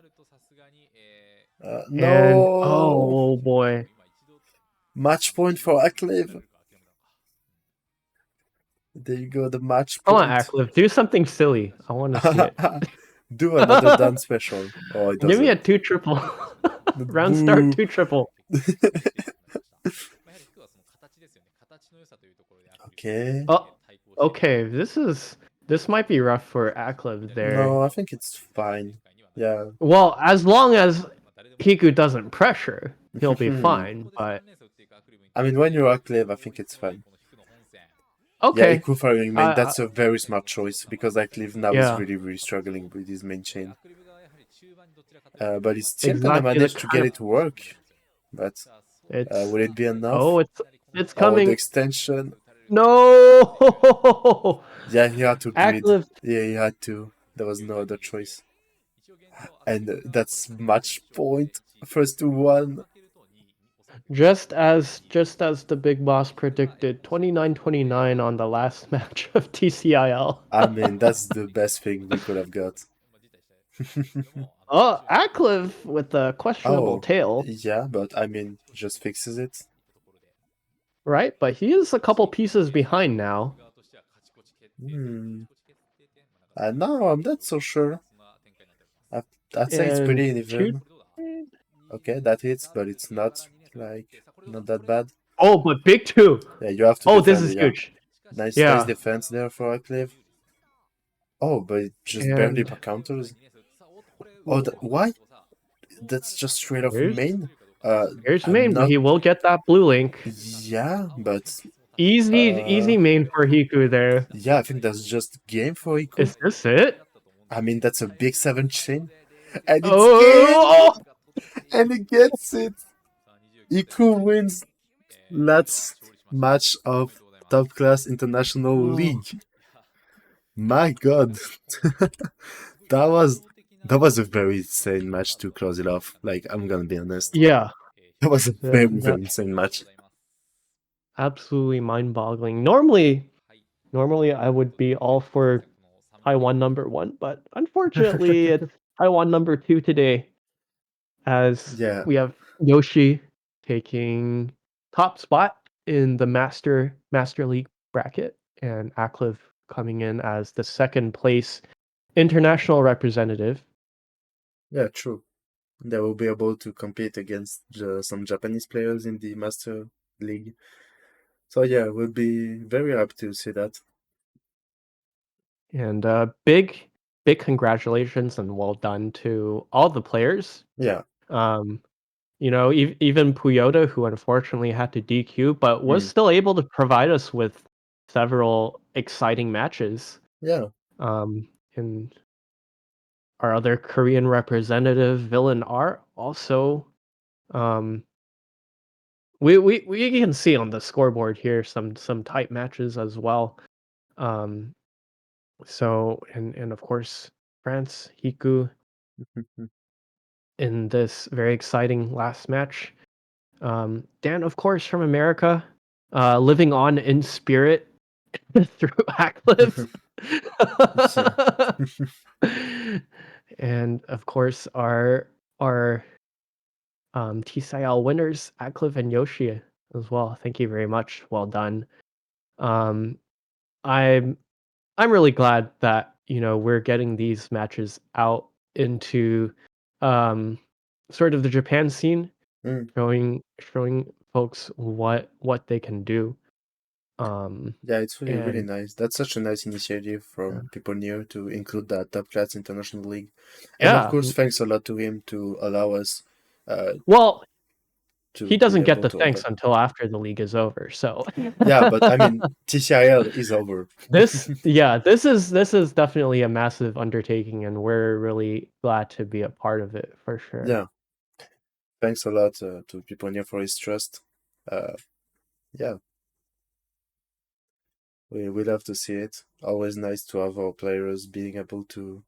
And No! oh boy. Match point for Acliv. There you go, the match Come point. on, Acliv, do something silly. I want to see it. Do another dance special. Oh, it doesn't. Give me a 2 triple. Round start 2 triple. Okay. Oh, okay. This might be rough for Acliv there. No, I think it's fine. Yeah. Well, as long as Hiku doesn't pressure, he'll be fine. But I mean, when you're Acliv, I think it's fine. okay. Yeah, Iku firing main, that's a very smart choice because Acliv now is really struggling with his main chain. But he's still gonna manage to get it to work. But will it be enough? Oh, it's coming. The extension. No. Yeah, he had to grid. Acliv. Yeah, he had to. There was no other choice. And that's match point. First to 1. Just as the big boss predicted, 29-29 on the last match of TCIL. I mean, that's the best thing we could have got. Oh, Acliv with the questionable tail. Yeah, but I mean, just fixes it. Right, but he is a couple pieces behind now. No, I'm not so sure. I'd say it's pretty even. Okay, that hits, but it's not not that bad. Oh, but big 2. Yeah, you have to. Oh, this is huge. Nice defense there for Acliv. Oh, but it just barely counters. Oh, why? That's just straight off main. Here's main, but he will get that blue link. Yeah, but easy main for Hiku there. Yeah, I think that's just game for Hiku. Is this it? I mean, that's a big 7 chain, and it's game, and he gets it. Hiku wins last match of Top Class International League. My God, that was a very insane match to close it off. Like, I'm gonna be honest. Yeah, that was a very insane match. Absolutely mind-boggling. Normally I would be all for Taiwan number 1, but unfortunately it's Taiwan number 2 today, as we have Yoshi taking top spot in the Master League bracket, and Acliv coming in as the second place international representative. Yeah, true. They will be able to compete against some Japanese players in the Master League. So yeah, we'll be very happy to see that. And big congratulations and well done to all the players. Yeah. You know, even Puyoda, who unfortunately had to DQ, but was still able to provide us with several exciting matches. Yeah. And our other Korean representative, Villain R, also. We can see on the scoreboard here some tight matches as well. So and of course France, Hiku in this very exciting last match. Dan, of course, from America, living on in spirit through Acliv. Yeah. And of course, our TCL winners, Acliv and Yoshi as well. Thank you very much. Well done. Um, I'm I'm really glad that we're getting these matches out into um, sort of the Japan scene, Mm. showing folks what they can do. Yeah, it's really, really And nice. That's such a nice initiative yeah, from people near to include that top class international league. And of yeah. course, thanks a lot to him to allow us uh, Well, to he be doesn't get able the to thanks open. until after the league is over. So Yeah, but I mean, TCIL is over. this is definitely a massive undertaking, and we're really glad to be a part of it for sure. Yeah, thanks a lot to people near for his trust. Uh, yeah, we love to see it. Always nice to have our players being able to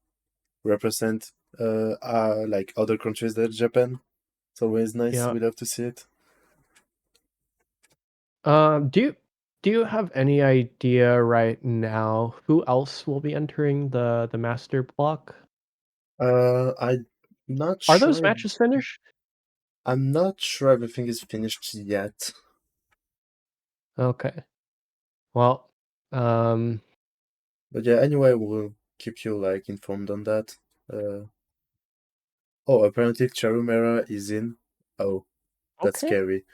represent like other countries than Japan. It's always nice. Yeah. We love to see it. Do you have any idea right now who else will be entering the master block? I'm not Are those sure. matches finished? I'm not sure everything is finished yet. Okay. Well, um, But yeah, anyway, we'll keep you like informed on that. Uh, oh, apparently Charumera is in. Oh, that's okay. scary.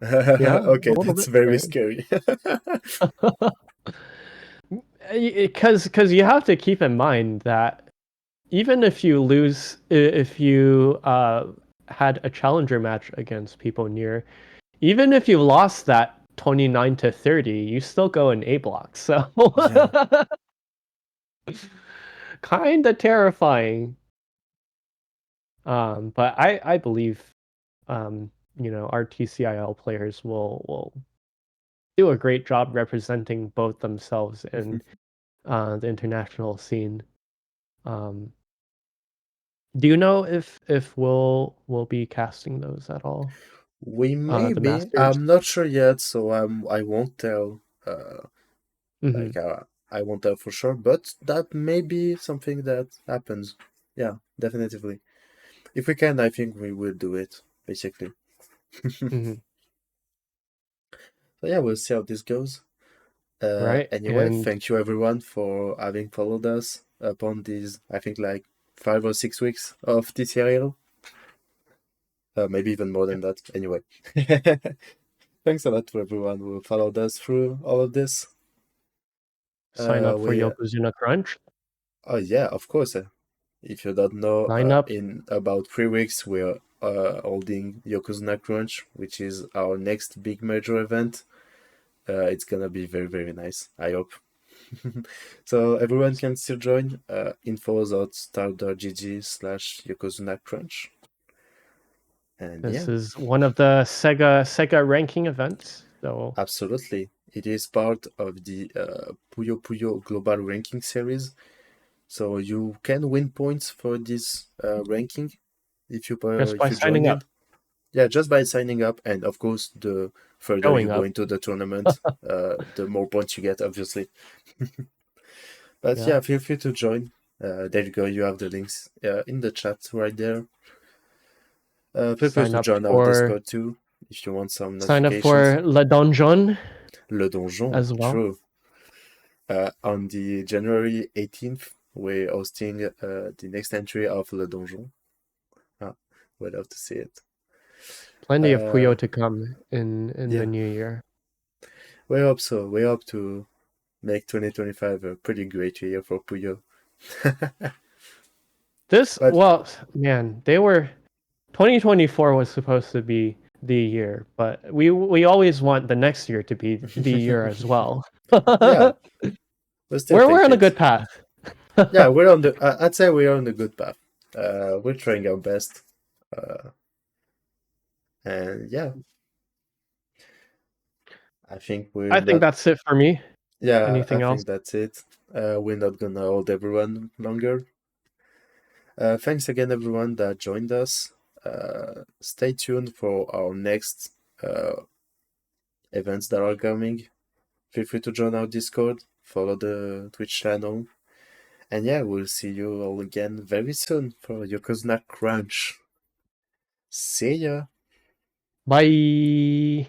Yeah, a Okay, little that's bit very scary. scary. Because you have to keep in mind that even if you lose, if you had a challenger match against people near, even if you lost that 29-30, you still go in A block. So Yeah. kind of terrifying. But I believe our TCIL players will do a great job representing both themselves and the international scene. Um, do you know if we'll be casting those at all? We may The be. masters. I'm not sure yet, so I won't tell. Hmm. Like I won't tell for sure, but that may be something that happens. Yeah, definitely. If we can, I think we will do it. Basically. Hmm. So yeah, we'll see how this goes. Right, Anyway, and thank you everyone for having followed us upon these, I think, like 5 or 6 weeks of TCRL. Maybe even more yeah, than that. Anyway, thanks a lot to everyone who followed us through all of this. sign up for We, Yokozuna Crunch. oh yeah, of course. If you don't know, Sign up. in about 3 weeks, we're holding Yokozuna Crunch, which is our next big major event. It's gonna be very, very nice. I hope. So everyone can still join. Infos at star.gg/Yokozuna Crunch. And This yeah, is one of the Sega ranking events. So absolutely. It is part of the Puyo Puyo Global Ranking Series. So you can win points for this ranking just if by you join signing up, in. Yeah, just by signing up, and of course, the further you showing go up. into the tournament, the more points you get, obviously. But Yeah, yeah, feel free to join. There you go. You have the links in the chat right there. Feel free sign to up join our for Discord too if you want some sign up notifications. for Le Donjon Le Donjon, as well. true. On the January 18th, we're hosting the next entry of Le Donjon. Ah, we'd love to see it. Plenty of Uh, Puyo to come in the yeah, new year. we hope so. We hope to make 2025 a pretty great year for Puyo. This But well, man, they were 2024 was supposed to be the year, but we always want the next year to be the year as well. yeah, we're we'll still we're take on a it. good path. Yeah, we're on the. I'd say we're on the good path. We're trying our best, uh, and yeah, I think we're I think not. that's it for me. Yeah, Anything I else? think that's it. We're not gonna hold everyone longer. Thanks again, everyone that joined us. Stay tuned for our next events that are coming. Feel free to join our Discord, follow the Twitch channel, and yeah, we'll see you all again very soon for Yokozuna Crunch. See ya! Bye.